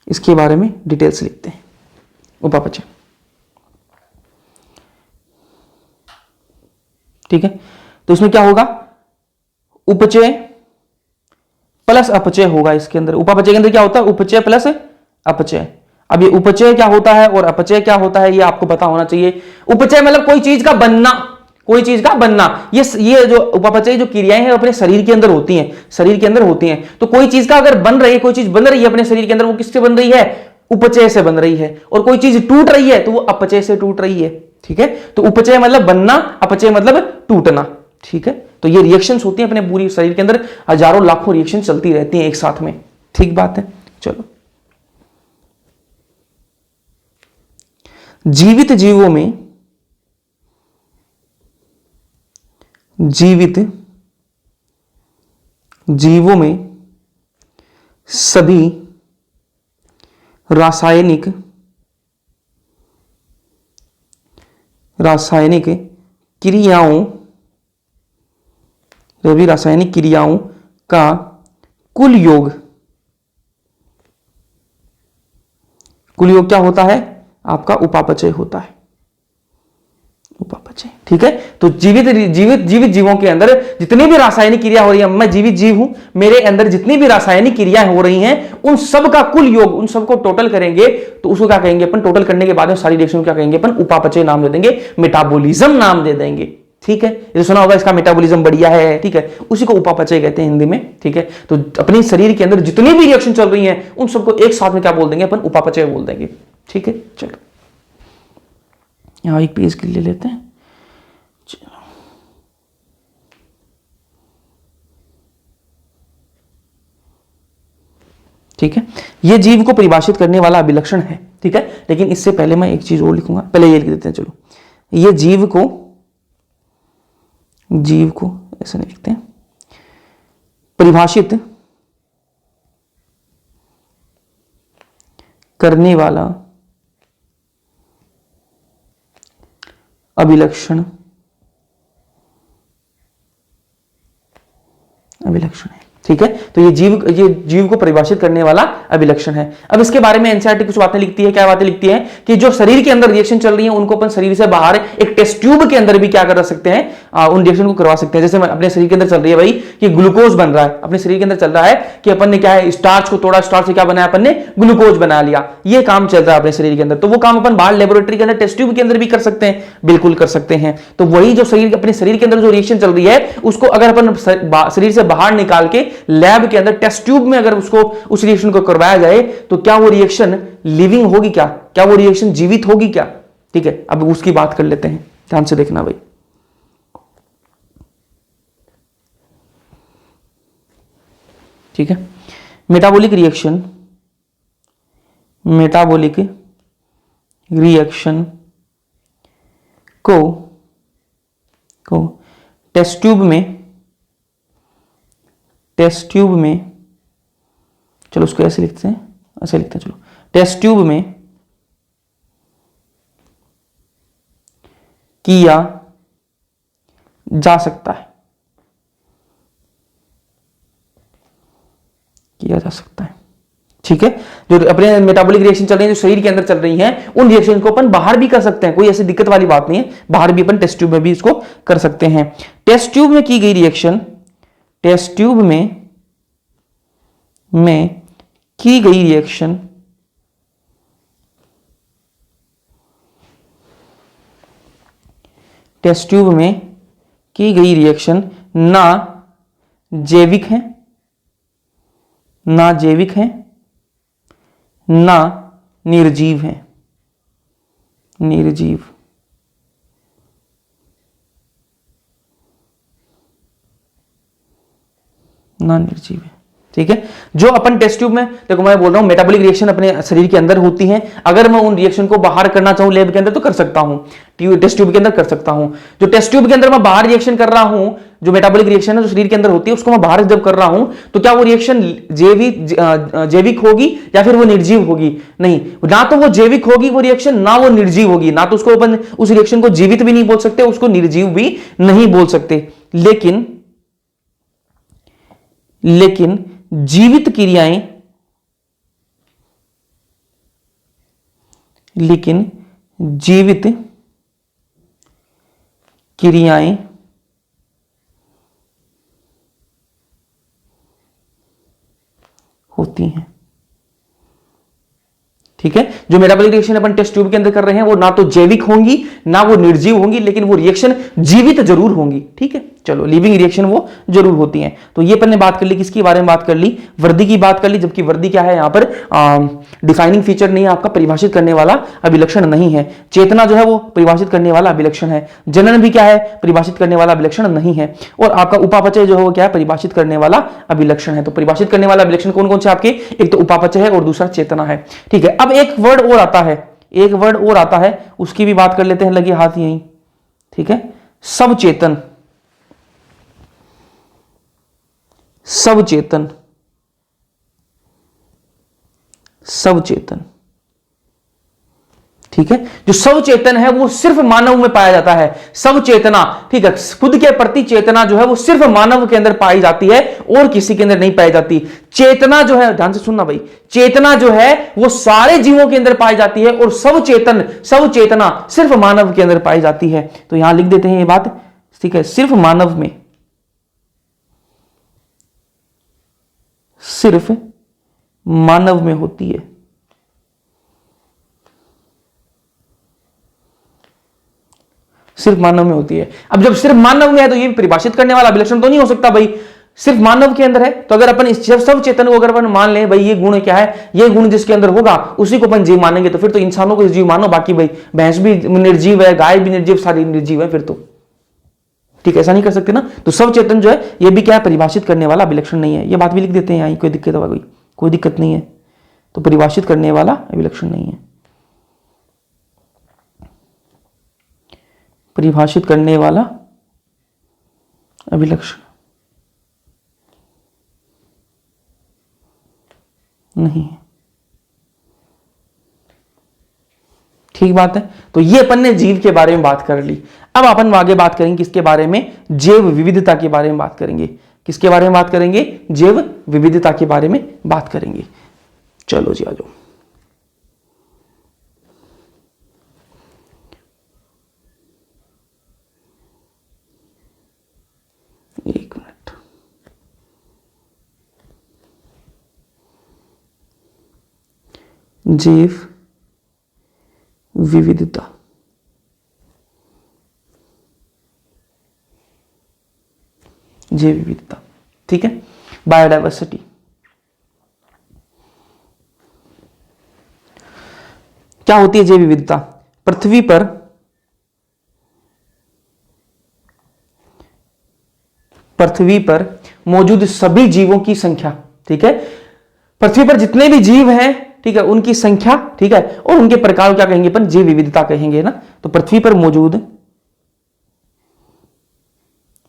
इसके बारे में डिटेल्स लिखते हैं। उपापचय, ठीक है, तो इसमें क्या होगा? उपचय प्लस अपचय होगा इसके अंदर। उपापचय के अंदर क्या होता है? उपचय प्लस अपचय। अब ये उपचय क्या होता है और अपचय क्या होता है, ये आपको पता होना चाहिए। उपचय मतलब कोई चीज का बनना, कोई चीज का बनना। ये जो उपापचय जो क्रियाएं हैं अपने शरीर के अंदर होती हैं, शरीर के अंदर होती हैं। तो कोई चीज का अगर बन रही है, कोई चीज बन रही है अपने शरीर के अंदर, वो किससे बन रही है? उपचय से बन रही है। और कोई चीज टूट रही है तो वो अपचय से टूट रही है। ठीक है, तो उपचय मतलब बनना, अपचय मतलब टूटना। ठीक है, तो ये रिएक्शंस होती हैं अपने पूरी शरीर के अंदर, हजारों लाखों रिएक्शन चलती रहती हैं एक साथ में। ठीक बात है। चलो, जीवित जीवों में, जीवित जीवों में सभी रासायनिक क्रियाओं, सभी रासायनिक क्रियाओं का कुल योग क्या होता है? आपका उपापचय होता है। उपापचय, ठीक है। तो जीवित जीवों के अंदर जितनी भी रासायनिक क्रिया हो रही है, मैं जीवित जीव हूं, मेरे अंदर जितनी भी रासायनिक क्रियाएं हो रही हैं, उन सब का कुल योग, उन सबको टोटल करेंगे तो उसको क्या कहेंगे अपन? टोटल करने के बाद में सारी रिएक्शन क्या कहेंगे अपन? उपापचय नाम दे देंगे, मेटाबॉलिज्म नाम दे देंगे। ठीक है, ये सुना होगा इसका मेटाबॉलिज्म बढ़िया है। ठीक है, उसी को उपापचय कहते हैं हिंदी में। ठीक है, तो अपने शरीर के अंदर जितनी भी रिएक्शन चल रही हैं, उन सबको एक साथ में क्या बोल देंगे अपन? उपापचय बोल देंगे। ठीक है, चलो यहां एक पेज के लिए लेते हैं। चलो, ठीक है, ये जीव को परिभाषित करने वाला अभिलक्षण है। ठीक है, लेकिन इससे पहले मैं एक चीज और लिखूंगा, पहले ये लिख देते हैं। चलो, ये जीव को ऐसा नहीं लिखते हैं, परिभाषित करने वाला अभिलक्षण है। ठीक है, तो ये जीव को परिभाषित करने वाला अभिलक्षण है। अब इसके बारे में एनसीईआरटी कुछ बातें लिखती है। क्या बातें लिखती है? कि जो शरीर के अंदर रिएक्शन चल रही है, उनको अपन शरीर से बाहर एक टेस्ट ट्यूब के अंदर भी क्या कर सकते हैं? उन रिएक्शन को करवा सकते हैं। जैसे अपने शरीर के अंदर चल रही है भाई कि ग्लूकोज बन रहा है, अपने शरीर के अंदर चल रहा है कि अपन ने क्या है, स्टार्च को तोड़ा, स्टार्च से क्या बनाया अपन ने? ग्लूकोज बना लिया। ये काम चल रहा है अपने शरीर के अंदर, तो वो काम अपन बाहर लेबोरेटरी के अंदर, टेस्ट ट्यूब के अंदर भी कर सकते हैं। बिल्कुल कर सकते हैं। तो वही जो अपने शरीर के अंदर जो रिएक्शन चल रही है, उसको अगर अपन शरीर से बाहर निकाल के लैब के अंदर टेस्ट ट्यूब में अगर उसको उस रिएक्शन को करवाया जाए, तो क्या वो रिएक्शन लिविंग होगी? क्या वो रिएक्शन जीवित होगी क्या? ठीक है, अब उसकी बात कर लेते हैं, ध्यान से देखना भाई। ठीक है, मेटाबॉलिक रिएक्शन को टेस्ट ट्यूब में, चलो उसको ऐसे लिखते हैं, ऐसे लिखते हैं। चलो, टेस्ट ट्यूब में किया जा सकता है, ठीक है। जो अपने मेटाबॉलिक रिएक्शन चल रही है, जो शरीर के अंदर चल रही हैं, उन रिएक्शन को अपन बाहर भी कर सकते हैं। कोई ऐसी दिक्कत वाली बात नहीं है, बाहर भी अपन टेस्ट ट्यूब में भी इसको कर सकते हैं। टेस्ट ट्यूब में की गई रिएक्शन, टेस्ट ट्यूब में की गई रिएक्शन टेस्ट ट्यूब में की गई रिएक्शन ना जैविक है, ना निर्जीव है। ना निर्जीव है। ठीक है, जो अपन टेस्ट ट्यूब में, देखो मैं बोल रहा हूं मेटाबॉलिक रिएक्शन अपने शरीर के अंदर होती हैं, अगर मैं उन रिएक्शन को बाहर करना चाहूं लैब के अंदर तो कर सकता हूं, टेस्ट ट्यूब के अंदर कर सकता हूं। जो टेस्ट ट्यूब के अंदर मैं बाहर रिएक्शन कर रहा हूं, जो मेटाबॉलिक रिएक्शन है जो शरीर के अंदर होती है, उसको मैं बाहर जब कर रहा हूं तो क्या वो रिएक्शन जैविक होगी या फिर वो निर्जीव होगी? नहीं, ना तो वो जैविक होगी वो रिएक्शन, ना वो निर्जीव होगी। ना तो उसको अपन उस रिएक्शन को जीवित भी नहीं बोल सकते, उसको निर्जीव भी नहीं बोल सकते। लेकिन जीवित क्रियाएं, लेकिन जीवित क्रियाएं होती हैं। ठीक है, जो मेटाबॉलिक रिएक्शन अपन टेस्ट ट्यूब के अंदर कर रहे हैं वो ना तो जैविक होंगी ना वो निर्जीव होंगी, लेकिन वो रिएक्शन जीवित जरूर होंगी। ठीक है, चलो लिविंग रिएक्शन वो जरूर होती हैं। तो ये अपन ने बात कर ली, किसकी बारे में बात कर ली? वृद्धि की बात कर ली, जबकि वृद्धि क्या है यहां पर डिफाइनिंग फीचर नहीं है, आपका परिभाषित करने वाला अभिलक्षण नहीं है। चेतना जो है वो परिभाषित करने वाला अभिलक्षण है। जनन भी क्या है? परिभाषित करने वाला अभिलक्षण नहीं है। और आपका उपापचय जो है वो क्या है? परिभाषित करने वाला अभिलक्षण है। तो परिभाषित करने वाला अभिलक्षण कौन कौन से आपके? एक तो उपापचय है और दूसरा चेतना है। ठीक है, अब एक वर्ड और आता है, एक वर्ड और आता है, उसकी भी बात कर लेते हैं, लगे हाथ यहीं। ठीक है, सबचेतन, सबचेतन, सबचेतन। ठीक है, जो सबचेतन है वो सिर्फ मानव में पाया जाता है। सबचेतना, ठीक है, खुद के प्रति चेतना जो है वो सिर्फ मानव के अंदर पाई जाती है और किसी के अंदर नहीं पाई जाती। चेतना जो है, ध्यान से सुनना भाई, चेतना जो है वो सारे जीवों के अंदर पाई जाती है और सबचेतन, सबचेतना सिर्फ मानव के अंदर पाई जाती है। तो यहां लिख देते हैं ये बात। ठीक है, सिर्फ मानव में, सिर्फ मानव में होती है। सिर्फ मानव में होती है। अब जब सिर्फ मानव में है तो ये परिभाषित करने वाला अभिलक्षण तो नहीं हो सकता भाई, सिर्फ मानव के अंदर है। तो अगर अपन इस सब चेतन को अगर अपन मान लें भाई ये गुण क्या है, ये गुण जिसके अंदर होगा उसी को अपन जीव मानेंगे, तो फिर तो इंसानों को जीव मानो, बाकी भाई भैंस भी निर्जीव है, गाय भी निर्जीव, सारी निर्जीव है फिर तो। ठीक है, ऐसा नहीं कर सकते ना। तो सब चेतन जो है ये भी क्या है? परिभाषित करने वाला अभिलक्षण नहीं है। ये बात भी लिख देते हैं, यहां कोई दिक्कत है? कोई दिक्कत नहीं है। तो परिभाषित करने वाला अभिलक्षण नहीं है, परिभाषित करने वाला अभिलक्षण नहीं है। ठीक बात है। तो ये अपन ने जीव के बारे में बात कर ली। अब अपन आगे बात करेंगे किसके बारे में? जैव विविधता के बारे में बात करेंगे। किसके बारे में बात करेंगे? जैव विविधता के बारे में बात करेंगे। चलो जी आ जाओ। एक मिनट, जैव विविधता, जैव विविधता, ठीक है, बायोडाइवर्सिटी। क्या होती है जैव विविधता? पृथ्वी पर मौजूद सभी जीवों की संख्या, ठीक है, पृथ्वी पर जितने भी जीव हैं, ठीक है, उनकी संख्या, ठीक है, और उनके प्रकार क्या कहेंगे अपन? जैव विविधता कहेंगे ना। तो पृथ्वी पर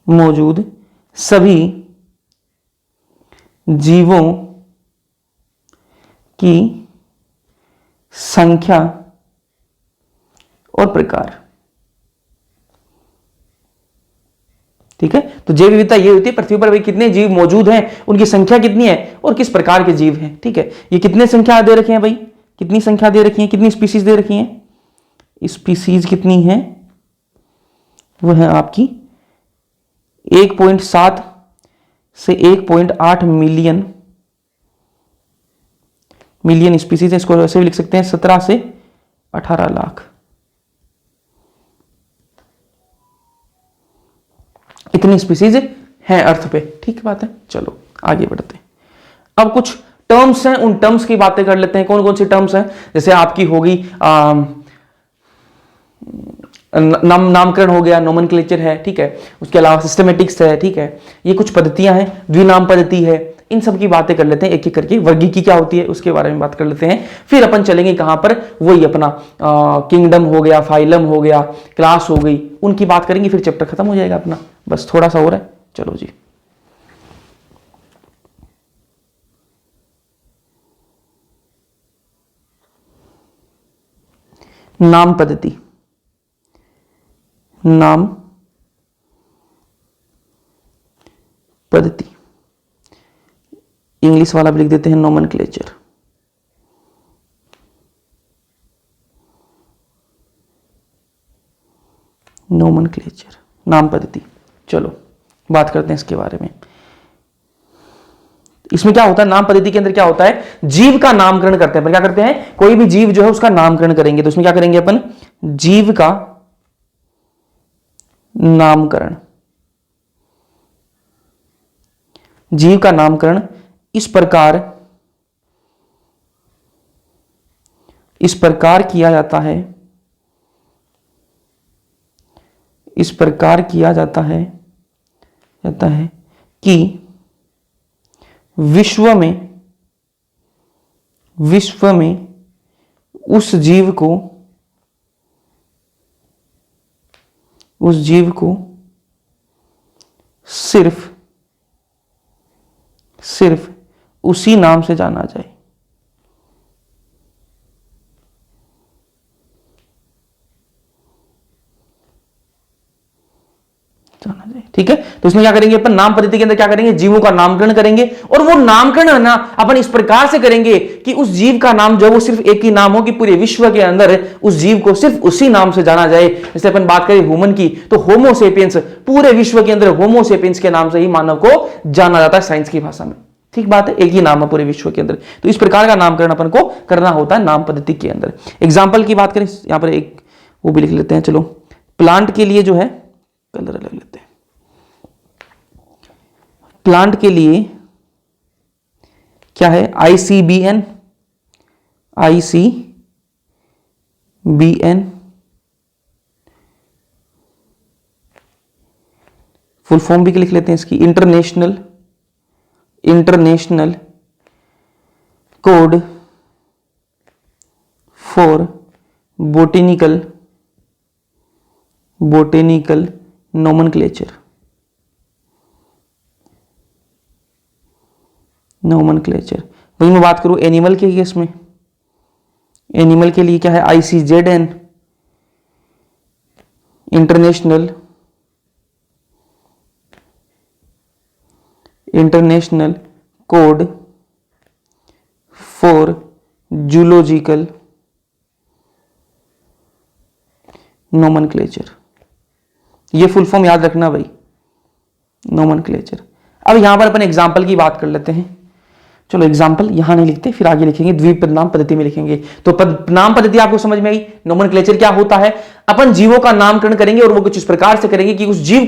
मौजूद सभी जीवों की संख्या और प्रकार, ठीक है। तो जैव विविधता ये होती है पृथ्वी पर भाई कितने जीव मौजूद हैं, उनकी संख्या कितनी है और किस प्रकार के जीव हैं, ठीक है। ये कितने संख्या दे रखे हैं भाई? कितनी संख्या दे रखी है? कितनी स्पीसीज दे रखी हैं? स्पीसीज कितनी है? वो है आपकी 1.7 से 1.8 मिलियन स्पीसीज है। इसको ऐसे भी लिख सकते हैं 17 से 18 लाख। इतनी स्पीसीज हैं अर्थ पे, ठीक बात है। चलो आगे बढ़ते हैं। अब कुछ टर्म्स हैं, उन टर्म्स की बातें कर लेते हैं। कौन कौन सी टर्म्स हैं? जैसे आपकी होगी नामकरण हो गया, नोमेनक्लेचर है, ठीक है। उसके अलावा सिस्टमेटिक्स है, ठीक है। ये कुछ पद्धतियां हैं, द्विनाम पद्धति है, इन सब की बातें कर लेते हैं एक एक करके। वर्गीकी क्या होती है उसके बारे में बात कर लेते हैं, फिर अपन चलेंगे कहां पर, वही अपना किंगडम हो गया, फाइलम हो गया, क्लास हो गई, उनकी बात करेंगे, फिर चैप्टर खत्म हो जाएगा अपना। बस थोड़ा सा और है, चलो जी। नाम पद्धति, नाम पद्धति, इंग्लिश वाला भी लिख देते हैं नोमेनक्लेचर। नोमेनक्लेचर, नाम पद्धति, चलो बात करते हैं इसके बारे में। इसमें क्या होता है, नाम पद्धति के अंदर क्या होता है, जीव का नामकरण करते हैं। पर क्या करते हैं, कोई भी जीव जो है उसका नामकरण करेंगे, तो उसमें क्या करेंगे अपन, जीव का नामकरण। जीव का नामकरण इस प्रकार किया जाता है, इस प्रकार किया जाता है कि विश्व में उस जीव को सिर्फ उसी नाम से जाना जाए। ठीक है, तो इसमें क्या करेंगे अपन, नाम पद्धति के अंदर क्या करेंगे, जीवों का नामकरण करेंगे, और वो नामकरण है ना अपन इस प्रकार से करेंगे कि उस जीव का नाम जो है वो सिर्फ एक ही नाम हो, कि पूरे विश्व के अंदर उस जीव को सिर्फ उसी नाम से जाना जाए। जैसे अपन बात करें ह्यूमन की, तो होमोसेपियंस, पूरे विश्व के अंदर होमोसेपियंस के नाम से ही मानव को जाना जाता है साइंस की भाषा में। ठीक बात है, एक ही नाम है पूरे विश्व के अंदर, तो इस प्रकार का नामकरण अपन को करना होता है नाम पद्धति के अंदर। एग्जाम्पल की बात करें, यहां पर एक वो भी लिख लेते हैं, चलो। प्लांट के लिए जो है, कलर अलग लेते हैं। प्लांट के लिए क्या है, ICBN, फुल फॉर्म भी लिख लेते हैं इसकी, international code for botanical nomenclature. वही मैं बात करूं एनिमल के केस में, एनिमल के लिए क्या है, ICZN, international code for zoological nomenclature. ये फुल फॉर्म याद रखना भाई, नोमेनक्लेचर। अब यहां पर अपन एग्जाम्पल की बात कर लेते हैं, चलो। एग्जाम्पल यहां नहीं लिखते, फिर आगे लिखेंगे, द्विपदनाम पद्धति में लिखेंगे। तो नाम पद्धति आपको समझ में आई। नोमेनक्लेचर क्या होता है, अपन जीवों का नामकरण करेंगे, और वो कुछ इस प्रकार से करेंगे कि उस जीव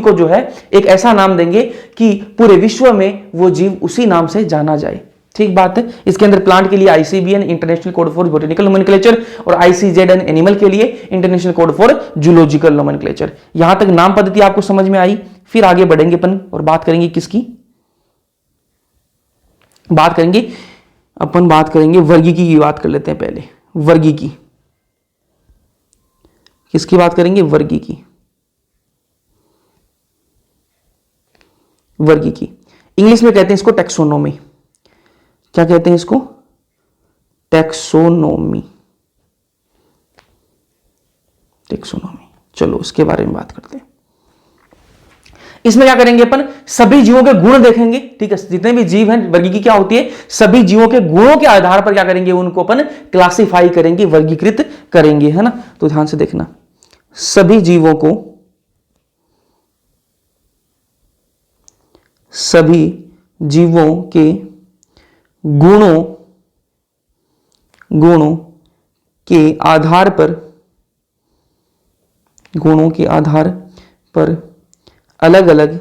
को जो है एक ऐसा नाम देंगे कि पूरे विश्व में वो जीव उसी नाम से जाना जाए। ठीक बात है। इसके अंदर प्लांट के लिए ICBN, international code for botanical nomenclature, और ICZN एनिमल के लिए international code for zoological nomenclature. यहां तक नाम पद्धति आपको समझ में आई। फिर आगे बढ़ेंगे अपन और बात करेंगे किसकी, बात करेंगे वर्गीकी की बात कर लेते हैं पहले। वर्गीकी किसकी बात करेंगे, वर्गीकी। इंग्लिश में कहते हैं इसको टैक्सोनॉमी। क्या कहते हैं इसको, टैक्सोनॉमी। चलो उसके बारे में बात करते हैं। इसमें क्या करेंगे अपन, सभी जीवों के गुण देखेंगे। ठीक है, जितने भी जीव हैं, वर्गीकी क्या होती है, सभी जीवों के गुणों के आधार पर क्या करेंगे, उनको अपन क्लासिफाई करेंगे, वर्गीकृत करेंगे, है ना। तो ध्यान से देखना, सभी जीवों के गुणों के आधार पर अलग अलग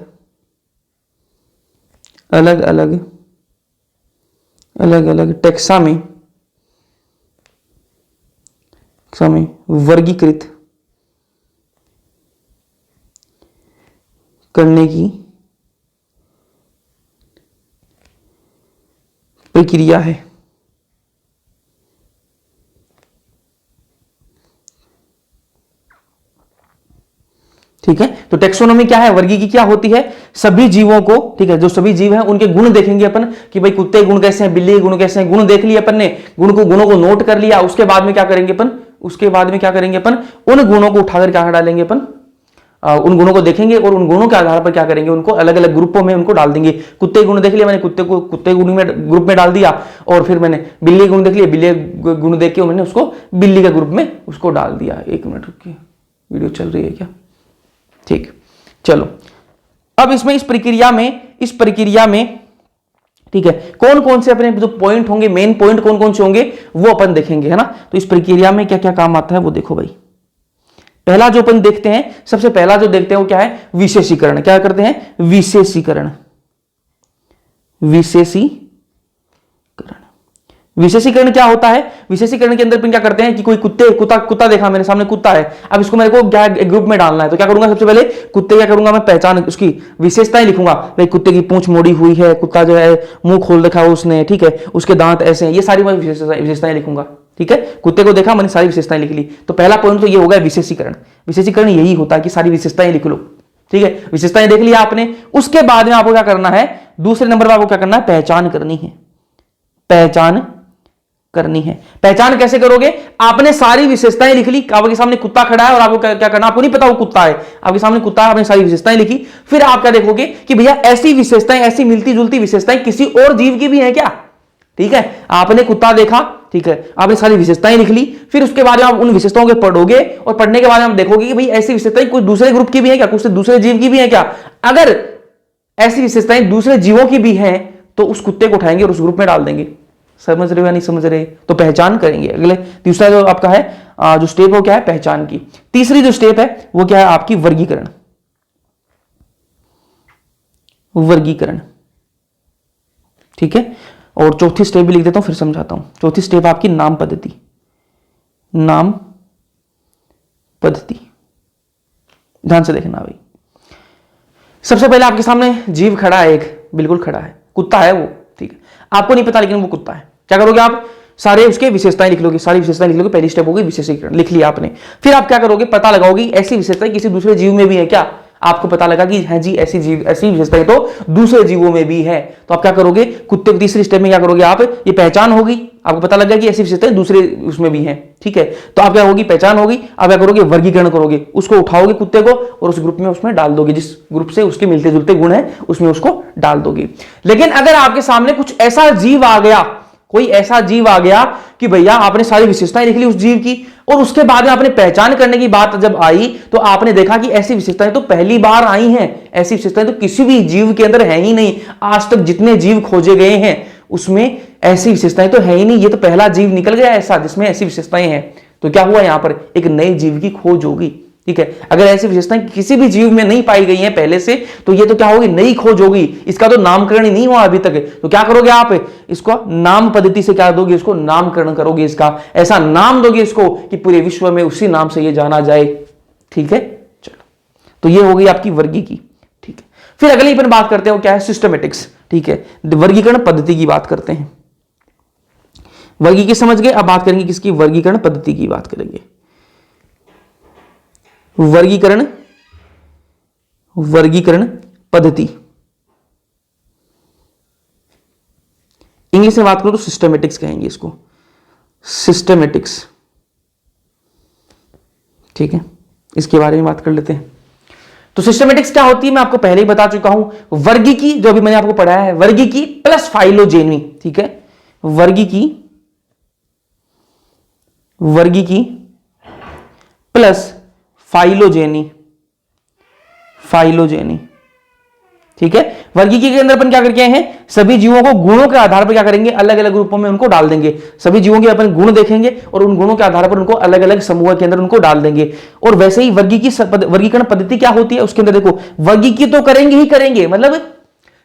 टैक्सा में वर्गीकृत करने की प्रक्रिया है। ठीक है, तो टेक्सोनोमी क्या है, वर्गीकी क्या होती है, सभी जीवों को, ठीक है, जो सभी जीव हैं उनके गुण देखेंगे अपन कि भाई कुत्ते गुण कैसे हैं, बिल्ली के गुण कैसे हैं, गुण देख लिए अपन ने, गुणों को नोट कर लिया। उसके बाद में क्या करेंगे अपन, उन गुणों को उठाकर क्या डालेंगे अपन, उन गुणों को देखेंगे और उन गुणों के आधार पर क्या करेंगे, उनको अलग अलग ग्रुपों में उनको डाल देंगे। कुत्ते गुण देख लिया मैंने, कुत्ते गुण में ग्रुप में डाल दिया, और फिर मैंने बिल्ली गुण देख लिया, बिल्ली गुण देख के मैंने उसको बिल्ली के ग्रुप में उसको डाल दिया। एक मिनट रुकिए, वीडियो चल रही है क्या, ठीक, चलो। अब इसमें इस प्रक्रिया में ठीक है, कौन कौन से अपने जो पॉइंट होंगे, मेन पॉइंट कौन कौन से होंगे वो अपन देखेंगे, है ना। तो इस प्रक्रिया में क्या क्या काम आता है वो देखो भाई। पहला जो अपन देखते हैं, सबसे पहला जो देखते हैं वो क्या है, विशेषीकरण। क्या करते हैं, विशेषीकरण। विशेषीकरण क्या होता है, विशेषीकरण के अंदर अपन क्या करते हैं कि कोई कुत्ता देखा मैंने, सामने कुत्ता है, अब इसको मेरे को क्या ग्रुप में डालना है, तो क्या करूंगा, सबसे पहले कुत्ते क्या करूंगा मैं, पहचान उसकी विशेषताएं लिखूंगा। भाई कुत्ते की पूंछ मोड़ी हुई है, कुत्ता जो है मुंह खोल रखा है उसने, ठीक है, उसके दांत ऐसे हैं, ये सारी मैं विशेषताएं लिखूंगा। ठीक है, कुत्ते को देखा मैंने, सारी विशेषताएं लिख ली। तो पहला पॉइंट तो ये होगा विशेषीकरण। विशेषीकरण यही होता है कि सारी विशेषताएं लिख लो। ठीक है, विशेषताएं देख लिया आपने, उसके बाद में आपको क्या करना है, दूसरे नंबर पर आपको क्या करना है, पहचान करनी है। पहचान कैसे करोगे, आपने सारी विशेषताएं लिख ली, आपके सामने कुत्ता खड़ा है और आपको क्या करना, आपको नहीं पता वो कुत्ता है, आपके सामने कुत्ता है, आपने सारी विशेषताएं लिखी। फिर आप क्या देखोगे कि भैया ऐसी विशेषताएं, ऐसी मिलती जुलती विशेषताएं किसी और जीव की भी है क्या। ठीक है, आपने कुत्ता देखा, ठीक है, आपने सारी विशेषताएं लिख ली, फिर उसके बाद आप उन विशेषताओं को पढ़ोगे और पढ़ने के बाद आप देखोगे कि भाई ऐसी विशेषताएं कुछ दूसरे ग्रुप की भी है क्या, कुछ दूसरे जीव की भी है क्या। अगर ऐसी विशेषताएं दूसरे जीवों की भी हैं तो उस कुत्ते को उठाएंगे और उस ग्रुप में डाल देंगे। समझ रहे हो या नहीं समझ रहे, तो पहचान करेंगे। अगले तीसरा जो आपका है जो स्टेप वो क्या है, पहचान की। तीसरी जो स्टेप है वो क्या है, आपकी वर्गीकरण। ठीक है, और चौथी स्टेप भी लिख देता हूं, फिर समझाता हूं। चौथी स्टेप आपकी नाम पद्धति। ध्यान से देखना भाई। सबसे पहले आपके सामने जीव खड़ा है, एक बिल्कुल खड़ा है, कुत्ता है वो, ठीक है, आपको नहीं पता लेकिन वो कुत्ता है। क्या करोगे आप, सारे उसके विशेषताएं लिख लोगे, सारी विशेषताएं लिख लोगे। पहली स्टेप होगी विशेषीकरण, लिख लिया आपने। फिर आप क्या करोगे, पता लगाओगे ऐसी विशेषताएं किसी दूसरे जीव में भी है क्या। आपको पता लगा कि है जी ऐसी विशेषताएं तो दूसरे जीवों में भी है, तो आप क्या करोगे, कुत्ते की तीसरी स्टेप में क्या करोगे आप, ये पहचान होगी, आपको पता लग गया कि ऐसी विशेषताएं दूसरे उसमें भी हैं। ठीक है, तो आप क्या होगी, पहचान होगी। आप क्या करोगे, वर्गीकरण करोगे, उसको उठाओगे कुत्ते को और उस ग्रुप में उसमें डाल दोगे, जिस ग्रुप से उसके मिलते जुलते गुण है उसमें उसको डाल दोगे। लेकिन अगर आपके सामने कुछ ऐसा जीव आ गया, कोई ऐसा जीव आ गया कि भैया आपने सारी विशेषताएं लिख ली उस जीव की, और उसके बाद में आपने पहचान करने की बात जब आई तो आपने देखा कि ऐसी विशेषताएं तो पहली बार आई हैं, ऐसी विशेषताएं तो किसी भी जीव के अंदर है ही नहीं, आज तक जितने जीव खोजे गए हैं उसमें ऐसी विशेषताएं तो है ही नहीं, ये तो पहला जीव निकल गया ऐसा जिसमें ऐसी विशेषताएं हैं। तो क्या हुआ, यहां पर एक नए जीव की खोज होगी। ठीक है, अगर ऐसी विशेषताएं किसी भी जीव में नहीं पाई गई हैं पहले से, तो ये तो क्या होगी, नई खोज होगी, इसका तो नामकरण ही नहीं हुआ अभी तक। तो क्या करोगे आप, इसको नाम पद्धति से क्या दोगे, इसको नामकरण करोगे, इसका ऐसा नाम दोगे इसको कि पूरे विश्व में उसी नाम से ये जाना जाए। ठीक है, चलो, तो ये हो गई आपकी वर्गीकी। ठीक है, फिर अगली अपन बात करते हैं क्या है, सिस्टमेटिक्स। ठीक है, वर्गीकरण पद्धति की बात करते हैं। वर्गीकी समझ गए, अब बात करेंगे किसकी, वर्गीकरण पद्धति की बात करेंगे। वर्गीकरण पद्धति, इंग्लिश में बात करो तो सिस्टमेटिक्स कहेंगे इसको, सिस्टमेटिक्स। ठीक है, इसके बारे में बात कर लेते हैं। तो सिस्टमेटिक्स क्या होती है मैं आपको पहले ही बता चुका हूं, वर्गीकी जो अभी मैंने आपको पढ़ाया है, वर्गीकी प्लस फाइलोजेनी। ठीक है, वर्गीकी प्लस फाइलोजेनी। ठीक है, वर्गीकी के अंदर अपन क्या करके आए हैं, सभी जीवों को गुणों के आधार पर क्या करेंगे, अलग अलग ग्रुपों में उनको डाल देंगे। सभी जीवों के अपन गुण देखेंगे और उन गुणों के आधार पर उनको अलग अलग समूह के अंदर उनको डाल देंगे। और वैसे ही वर्गीकरण पद्धति क्या होती है, उसके अंदर देखो वर्गीकी तो करेंगे ही करेंगे, मतलब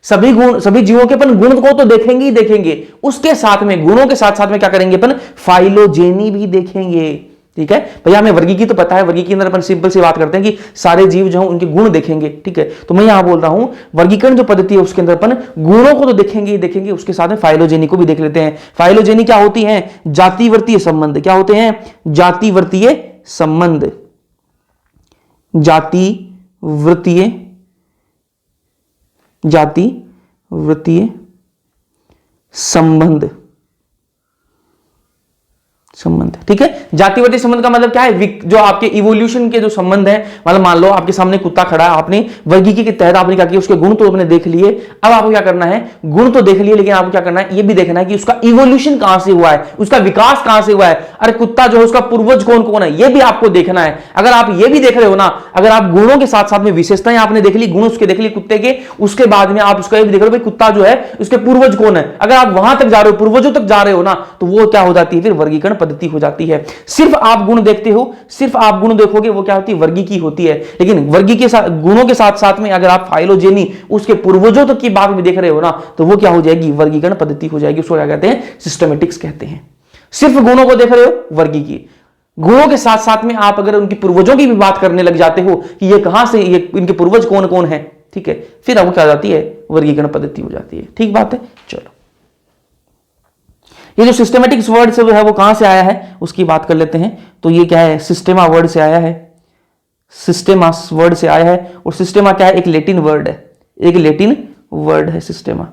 सभी जीवों के अपन गुण को तो देखेंगे ही देखेंगे, उसके साथ में गुणों के साथ साथ में क्या करेंगे अपन, फाइलोजेनी भी देखेंगे। ठीक है भैया, हमें वर्गीकी तो पता है, वर्गीकी के अंदर अपन सिंपल सी बात करते हैं कि सारे जीव जो हैं उनके गुण देखेंगे, ठीक है। तो मैं यहां बोल रहा हूं वर्गीकरण जो पद्धति है उसके अंदर अपन गुणों को तो देखेंगे ही देखेंगे, उसके साथ में फाइलोजेनी को भी देख लेते हैं। फाइलोजेनी क्या होती है? जातिवर्तीय संबंध। क्या होते हैं? जातिवर्तीय संबंध। जातिवर्तीय संबंध, ठीक है। जातिवर्ती संबंध का मतलब क्या है? जो आपके इवोल्यूशन के जो संबंध है, मतलब मान लो आपके सामने कुत्ता खड़ा है, आपने वर्गीकी के तहत आपने क्या किया, उसके गुण तो आपने देख लिए। अब आपको क्या करना है? गुण तो देख लिए, लेकिन आपको क्या करना है? ये भी देखना है कि उसका इवोल्यूशन कहां से हुआ है, उसका विकास कहां से हुआ है। अरे कुत्ता जो है उसका पूर्वज कौन कौन है, ये भी आपको देखना है। अगर आप ये भी देख रहे हो ना, अगर आप गुणों के साथ साथ में विशेषताएं आपने देख ली, गुण उसके देख ली कुत्ते के, उसके बाद में आप उसका ये भी देख रहे हो भाई कुत्ता जो है उसके पूर्वज कौन है। अगर आप वहां तक जा रहे हो, पूर्वजों तक जा रहे हो ना, तो वो क्या हो जाती है? फिर वर्गीकरण पद्धति हो जाती है। सिर्फ आप गुण देखते हो, सिर्फ आप गुण देखोगे, वो क्या होती है? वर्गीकी होती है। लेकिन वर्गी के साथ, गुणों के साथ साथ में अगर आप फाइलोजेनी, उसके पूर्वजों तक की बात भी देख रहे हो ना, तो वो क्या हो जाएगी? वर्गीकरण पद्धति हो जाएगी। उसको क्या कहते हैं? सिस्टमेटिक्स कहते हैं। सिर्फ गुणों को देख रहे हो, वर्गीकी। गुणों के साथ साथ में आप अगर उनकी पूर्वजों की भी बात करने लग जाते हो कि ये कहां से, ये इनके पूर्वज कौन कौन है, ठीक है, फिर अब क्या जाती है? वर्गीकरण पद्धति हो जाती है। ठीक बात है। चलो, ये जो सिस्टमेटिक्स वर्ड से है वो कहां से आया है उसकी बात कर लेते हैं। तो ये क्या है? सिस्टेमा वर्ड से आया है। सिस्टेमा वर्ड से आया है। और सिस्टेमा क्या है? एक लैटिन वर्ड है, एक लैटिन वर्ड है सिस्टेमा।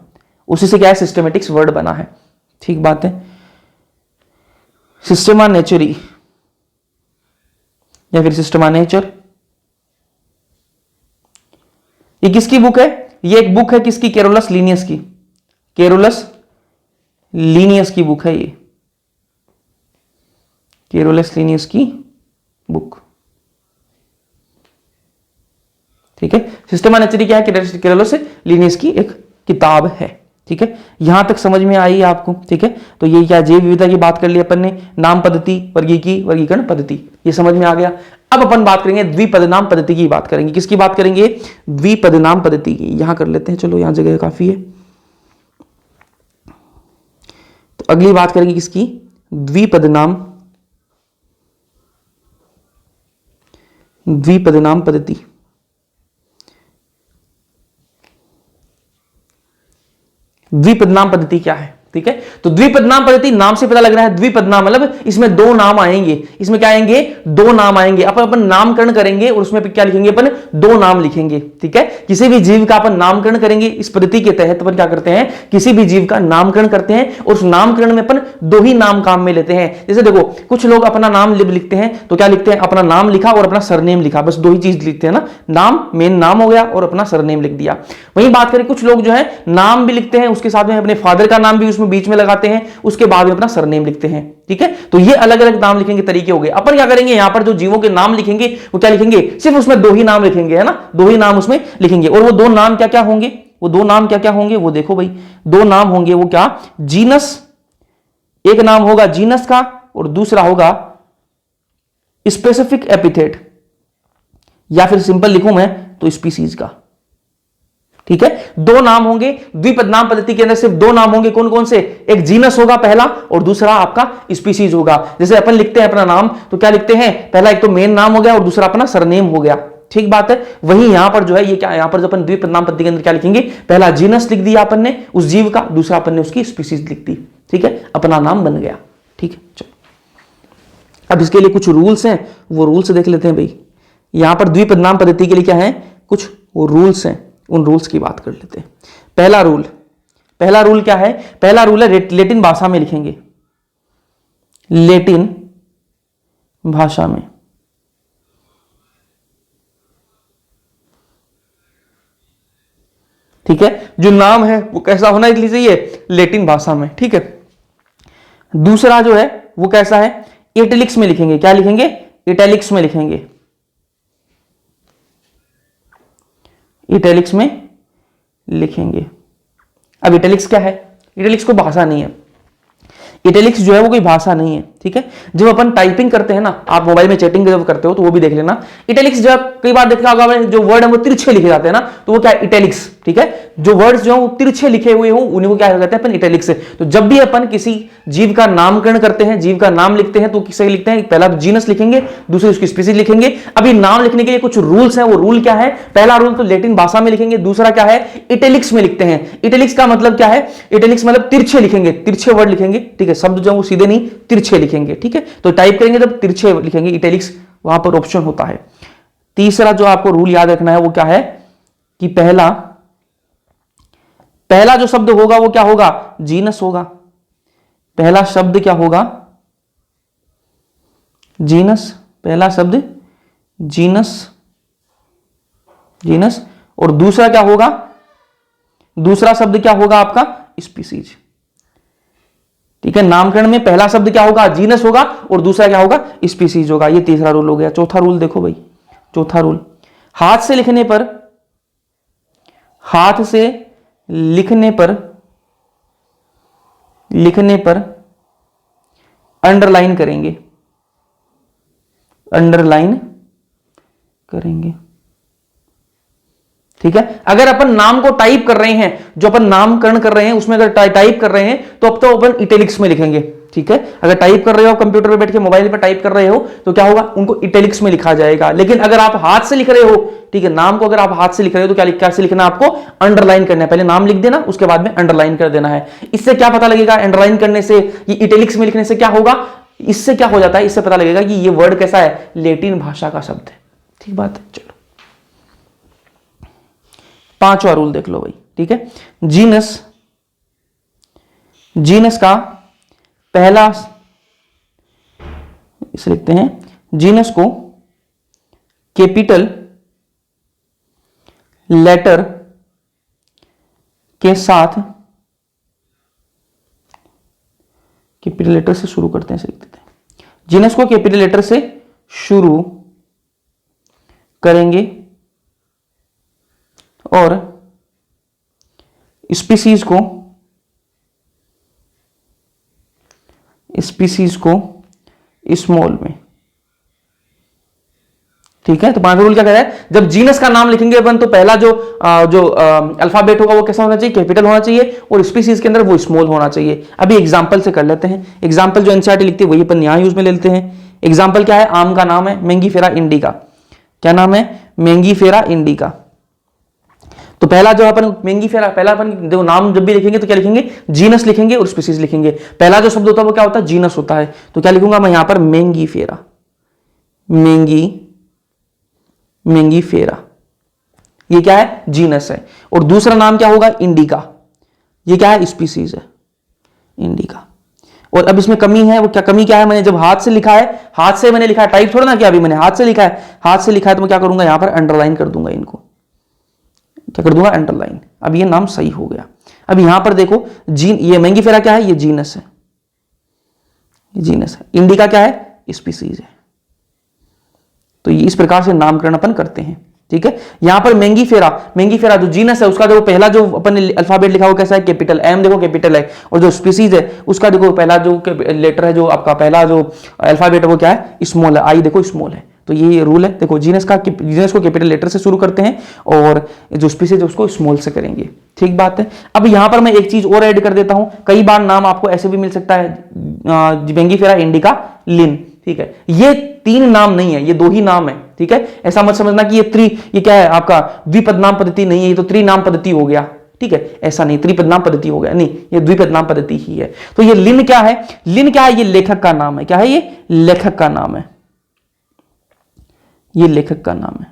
उसी से क्या है? सिस्टमेटिक्स वर्ड बना है। ठीक बात है। सिस्टेमा नेचुरी या फिर सिस्टेमा नेचर, ये किसकी बुक है? ये एक बुक है किसकी? कैरोलस लीनियस की। कैरोलस लीनियस की बुक है ये, कैरोलस लीनियस की बुक, ठीक है। सिस्टेमा नेचुरी क्या है? कैरोलस लीनियस की एक किताब है, ठीक है। यहां तक समझ में आई आपको, ठीक है। तो ये क्या? जैव विविधता की बात कर ली अपन ने, नाम पद्धति, वर्गीकी, वर्गीकरण पद्धति, ये समझ में आ गया। अब अपन बात करेंगे द्विपदनाम पद्धति की बात करेंगे। किसकी बात करेंगे? द्विपदनाम पद्धति की। यहां कर लेते हैं, चलो यहां जगह काफी है। तो अगली बात करेंगे किसकी? द्विपदनाम पद्धति। द्विपदनाम पद्धति क्या है? ठीक है। तो द्विपदनाम पद्धति नाम से पता लग रहा है, द्विपदनाम मतलब इसमें दो नाम आएंगे। इसमें क्या आएंगे? दो नाम आएंगे। अपन नामकरण करेंगे और उसमें क्या लिखेंगे? अपन दो नाम लिखेंगे, ठीक है। किसी भी जीव का अपन नामकरण करेंगे, इस पद्धति के तहत अपन क्या करते हैं? किसी भी जीव का नामकरण करते हैं और उस नामकरण में अपन दो ही नाम काम में लेते हैं। जैसे देखो, कुछ लोग अपना नाम लिखते हैं तो क्या लिखते हैं? अपना नाम लिखा और अपना सरनेम लिखा, बस दो ही चीज लिखते हैं ना, नाम, मेन नाम हो गया और अपना सरनेम लिख दिया। वहीं बात करें, कुछ लोग जो है नाम भी लिखते हैं, उसके साथ में अपने फादर का नाम भी उसमें बीच में लगाते हैं, उसके बाद में अपना सरनेम लिखते हैं, ठीक है। तो ये अलग अलग नाम लिखने के तरीके हो गए। अपन क्या करेंगे? यहां पर जो जीवों के नाम लिखेंगे वो क्या लिखेंगे? सिर्फ उसमें दो ही नाम लिखेंगे, है ना, दो ही नाम उसमें लिखेंगे। और वो दो नाम क्या क्या होंगे? वो दो नाम क्या क्या होंगे? वो देखो भाई, दो नाम होंगे वो क्या? जीनस, एक नाम होगा जीनस का और दूसरा होगा स्पेसिफिक एपिथेट, या फिर सिंपल लिखूं मैं तो स्पीसीज का, ठीक है। दो नाम होंगे द्विपदनाम पद्धति के अंदर, सिर्फ दो नाम होंगे। कौन कौन से? एक जीनस होगा पहला और दूसरा आपका स्पीसीज होगा। जैसे अपन लिखते हैं अपना नाम तो क्या लिखते हैं? पहला एक तो मेन नाम हो गया और दूसरा अपना सरनेम हो गया, ठीक बात है। वहीं यहां पर जो है ये क्या, यहां पर जो अपन द्विपदनाम पद्धति के अंदर क्या लिखेंगे? पहला जीनस लिख दिया अपन ने उस जीव का, दूसरा अपन ने उसकी स्पीसीज लिख दी, ठीक है, अपना नाम बन गया, ठीक है। चलो, अब इसके लिए कुछ रूल्स हैं, वो रूल्स देख लेते हैं भाई। यहां पर द्विपदनाम पद्धति के लिए क्या है? कुछ वो रूल्स हैं, उन रूल्स की बात कर लेते हैं। पहला रूल क्या है? पहला रूल है लैटिन भाषा में लिखेंगे, लैटिन भाषा में, ठीक है। जो नाम है वो कैसा होना चाहिए? लैटिन भाषा में, ठीक है। दूसरा जो है वो कैसा है? इटैलिक्स में लिखेंगे। क्या लिखेंगे? इटैलिक्स में लिखेंगे, इटैलिक्स में लिखेंगे। अब इटैलिक्स क्या है? इटैलिक्स कोई भाषा नहीं है। इटैलिक्स जो है वो कोई भाषा नहीं है, ठीक है। जब अपन टाइपिंग करते हैं ना, आप मोबाइल में चैटिंग जब करते हो तो वो भी देख लेना, इटैलिक्स जब कई बार देखा होगा जो वर्ड है वो तिरछे लिखे जाते हैं ना, तो वो क्या है, इटैलिक्स, ठीक है। जो वर्ड्स जो तिरछे लिखे हुए हो उन्हीं को क्या कहते हैं अपन, इटैलिक्स से। तो जब भी अपन किसी जीव का नामकरण करते हैं, जीव का नाम लिखते हैं, तो किसे लिखते हैं, पहला जीनस लिखेंगे, दूसरी उसकी स्पीसीज लिखेंगे। अभी नाम लिखने के लिए कुछ रूल्स हैं, वो रूल क्या है, पहला रूल तो लैटिन भाषा में लिखेंगे, दूसरा क्या है, इटैलिक्स में लिखते हैं। इटैलिक्स का मतलब क्या है, इटैलिक्स मतलब तिरछे लिखेंगे, तिरछे वर्ड लिखेंगे, ठीक है। शब्द जो वो सीधे नहीं तिरछे लिखेंगे, ठीक है। तो टाइप करेंगे तब तिरछे लिखेंगे, इटैलिक्स वहां पर ऑप्शन होता है। तीसरा जो आपको रूल याद रखना है वो क्या है कि पहला जो शब्द होगा वो क्या होगा, जीनस होगा। पहला शब्द क्या होगा, जीनस, पहला शब्द जीनस, जीनस। और दूसरा क्या होगा, दूसरा शब्द क्या होगा आपका, स्पीसीज, ठीक है। नामकरण में पहला शब्द क्या होगा, जीनस होगा, और दूसरा क्या होगा, स्पीसीज होगा। ये तीसरा रूल हो गया। चौथा रूल देखो भाई, चौथा रूल, हाथ से लिखने पर, हाथ से लिखने पर अंडरलाइन करेंगे, अंडरलाइन करेंगे, ठीक है। अगर अपन नाम को टाइप कर रहे हैं, जो अपन नामकरण कर रहे हैं उसमें अगर टाइप कर रहे हैं तो अब तो अपन इटैलिक्स में लिखेंगे, ठीक है। अगर टाइप कर रहे हो, कंप्यूटर पे बैठ के मोबाइल पे टाइप कर रहे हो तो क्या होगा, उनको इटैलिक्स में लिखा जाएगा। लेकिन अगर आप हाथ से लिख रहे हो, ठीक है, नाम को अगर आप हाथ से लिख रहे हो तो कैसे लिखना, आपको अंडरलाइन करना है। पहले नाम लिख देना, उसके बाद में अंडरलाइन कर देना है। इससे क्या पता लगेगा, अंडरलाइन करने से, ये इटैलिक्स में लिखने से क्या होगा, इससे क्या हो जाता है, इससे पता लगेगा कि ये वर्ड कैसा है, लैटिन भाषा का शब्द है, ठीक बात है। चलो पांचवा रूल देख लो भाई, ठीक है। जीनस, जीनस का पहला, इसे लिखते हैं, जीनस को कैपिटल लेटर के साथ, कैपिटल लेटर से शुरू करते हैं, इसे लिख देते हैं। जीनस को कैपिटल लेटर से शुरू करेंगे और स्पीसीज को, स्पीसीज को स्मॉल में, ठीक है। तो पांचवा रूल क्या कह रहा है, जब जीनस का नाम लिखेंगे अपन तो पहला जो अल्फाबेट होगा वो कैसा होना चाहिए, कैपिटल होना चाहिए, और स्पीसीज के अंदर वो स्मॉल होना चाहिए। अभी एग्जांपल से कर लेते हैं। एग्जांपल जो एनसीईआरटी लिखती है वही अपन यहां यूज में ले लेते हैं। एग्जांपल क्या है, आम का नाम है मैंगीफेरा इंडिका। क्या नाम है, मैंगीफेरा इंडिका। तो पहला जो अपन मैंगीफेरा, पहला अपन जो नाम जब भी लिखेंगे तो क्या लिखेंगे, जीनस लिखेंगे और स्पीसीज लिखेंगे। पहला जो शब्द होता है वो क्या होता है, जीनस होता है। तो क्या लिखूंगा मैं यहां पर, मैंगीफेरा, मैंगीफेरा, ये क्या है, जीनस है। और दूसरा नाम क्या होगा, इंडिका, ये क्या है, स्पीसीज है, इंडिका। और अब इसमें कमी है, वो क्या कमी क्या है, मैंने जब हाथ से लिखा है, हाथ से मैंने लिखा है, टाइप थोड़ा ना किया, अभी मैंने हाथ से लिखा है, हाथ से लिखा है तो मैं क्या करूंगा, यहां पर अंडरलाइन कर दूंगा, इनको क्या कर दूंगा, अंडरलाइन। अब ये नाम सही हो गया। अब यहां पर देखो, ये मैंगीफेरा क्या है, ये जीनस है, ये जीनस है। इंडिका क्या है, स्पीसीज है। तो ये इस प्रकार से नामकरण अपन करते हैं, ठीक है। यहां पर मैंगीफेरा, मैंगीफेरा जो जीनस है उसका देखो पहला जो अपन अल्फाबेट लिखा हुआ कैसा है, कैपिटल एम, देखो कैपिटल है। और जो स्पीसीज है उसका देखो पहला जो लेटर है, जो आपका पहला जो अल्फाबेट है वो क्या है, स्मॉल है, आई देखो स्मॉल है। तो ये रूल है, देखो जीनस को कैपिटल लेटर से शुरू करते हैं और जो स्पीसीज है उसको स्मॉल से करेंगे, ठीक बात है। अब यहां पर मैं एक चीज और ऐड कर देता हूं, कई बार नाम आपको ऐसे भी मिल सकता है, मैंगीफेरा इंडिका लिन, ठीक है। ये तीन नाम नहीं है, ये दो ही नाम है, ठीक है। ऐसा मत समझना कि ये क्या है आपका द्विपद नाम पद्धति नहीं है, ये तो त्रिनाम पद्धति हो गया, ठीक है। ऐसा नहीं, त्रिपद नाम पद्धति हो गया नहीं, ये द्विपद नाम पद्धति ही है। तो ये लिन क्या है, लिन क्या है, ये लेखक का नाम है। क्या है, ये लेखक का नाम है, ये लेखक का नाम है,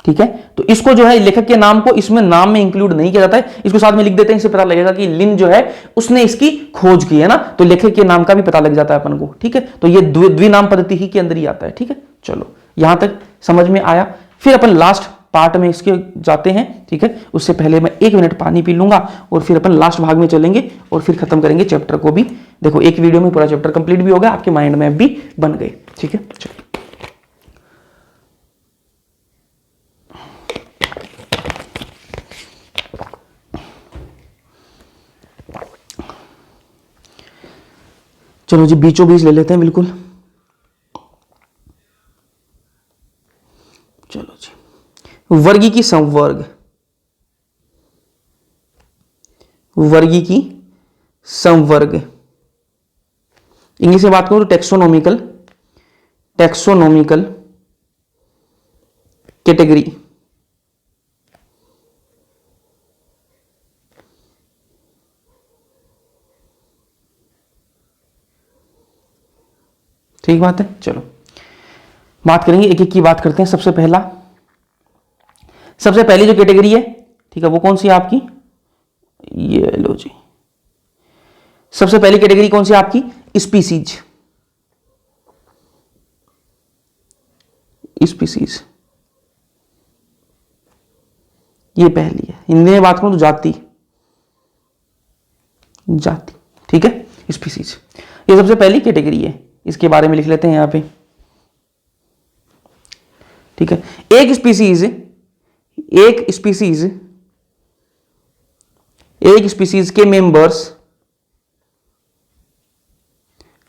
ठीक है। तो इसको जो है लेखक के नाम को इसमें नाम में इंक्लूड नहीं किया जाता है, इसको साथ में लिख देते हैं, इससे पता लगेगा कि लिन जो है उसने इसकी खोज की है ना, तो लेखक के नाम का भी पता लग जाता है अपन को, ठीक है। तो ये द्विनाम पद्धति ही के अंदर ही आता है, ठीक है। चलो यहां तक समझ में आया। फिर अपन लास्ट पार्ट में इसके जाते हैं, ठीक है। उससे पहले मैं 1 मिनट पानी पी लूंगा और फिर अपन लास्ट भाग में चलेंगे और फिर खत्म करेंगे चैप्टर को भी। देखो एक वीडियो में पूरा चैप्टर कंप्लीट भी हो गया, आपके माइंड में भी बन गए, ठीक है। चलो चलो जी बीचों बीच ले लेते हैं बिल्कुल। चलो जी वर्गी की संवर्ग, वर्गी की संवर्ग, इंग्लिश में बात करूं तो टेक्सोनोमिकल, टेक्सोनोमिकल कैटेगरी। ठीक बात है। चलो बात करेंगे, एक एक की बात करते हैं। सबसे पहली जो कैटेगरी है, ठीक है, वो कौन सी है आपकी, ये लो जी। सबसे पहली कैटेगरी कौन सी है आपकी, स्पीसीज, स्पीसीज, ये पहली है। हिंदी में बात करूं तो जाति, जाति, ठीक है, स्पीसीज, ये सबसे पहली कैटेगरी है। इसके बारे में लिख लेते हैं यहां पे, ठीक है। एक स्पीसीज, एक स्पीसीज, एक स्पीसीज के मेंबर्स,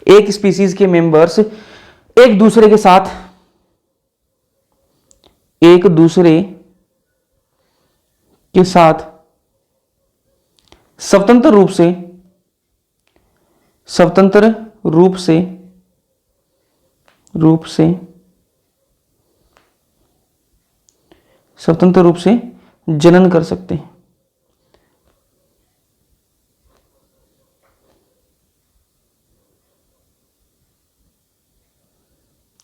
एक स्पीसीज के मेंबर्स एक दूसरे के साथ, एक दूसरे के साथ स्वतंत्र रूप से, स्वतंत्र रूप से, स्वतंत्र रूप से जनन कर सकते हैं,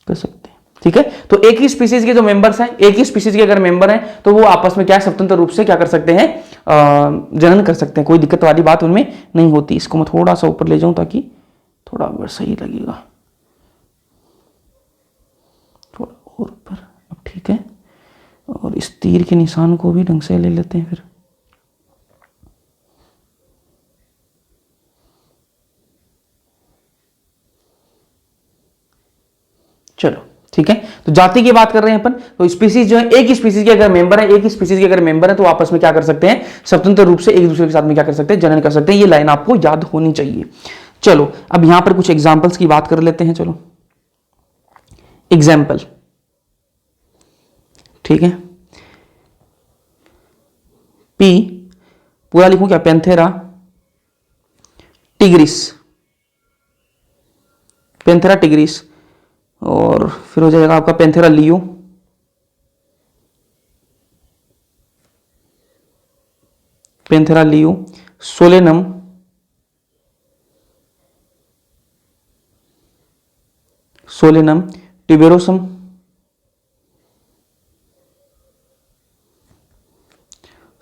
कर सकते हैं, ठीक है। तो एक ही स्पीसीज के जो मेंबर्स हैं, एक ही स्पीसीज के अगर मेंबर हैं तो वो आपस में क्या स्वतंत्र रूप से क्या कर सकते हैं, जनन कर सकते हैं, कोई दिक्कत वाली बात उनमें नहीं होती। इसको मैं थोड़ा सा ऊपर ले जाऊं ताकि थोड़ा और सही लगेगा, थोड़ा और ऊपर, अब ठीक है। और इस तीर के निशान को भी ढंग से ले लेते हैं फिर, चलो ठीक है। तो जाति की बात कर रहे हैं अपन, तो स्पीसीज जो है, एक ही स्पीसीज के अगर मेंबर है, एक ही स्पीसीज के अगर मेंबर है तो आपस में क्या कर सकते हैं, स्वतंत्र रूप से एक दूसरे के साथ में क्या कर सकते हैं, जनन कर सकते हैं। ये लाइन आपको याद होनी चाहिए। चलो अब यहां पर कुछ एग्जांपल्स की बात कर लेते हैं। चलो एग्जाम्पल, ठीक है। पी पूरा लिखूं क्या, पैंथेरा टिग्रिस, पैंथेरा टिग्रिस, और फिर हो जाएगा आपका Panthera leo, Panthera leo, Solanum, Solanum tuberosum,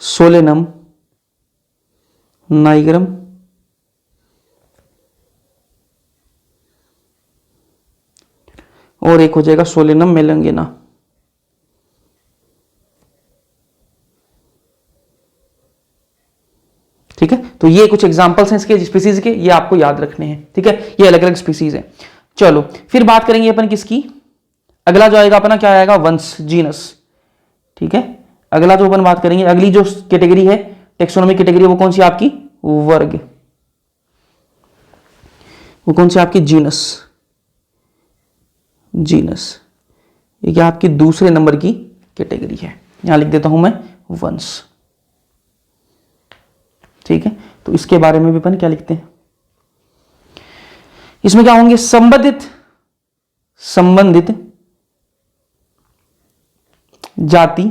Solanum nigrum, और एक हो जाएगा सोलेनम मेलंगिना। ठीक है, तो ये कुछ एग्जांपल्स हैं इसके स्पीसीज के, ये आपको याद रखने हैं, ठीक है। ये अलग अलग स्पीसीज है। चलो फिर बात करेंगे अपन किसकी, अगला जो आएगा अपना क्या आएगा, वंश, जीनस, ठीक है। अगला जो अपन बात करेंगे, अगली जो कैटेगरी है टेक्सोनोमिक कैटेगरी, वो कौन सी आपकी, वर्ग, वो कौन सी आपकी, जीनस, जीनस, ये क्या आपकी दूसरे नंबर की कैटेगरी है। यहां लिख देता हूं मैं वंश, ठीक है। तो इसके बारे में भी अपन क्या लिखते हैं, इसमें क्या होंगे, संबंधित, संबंधित जाति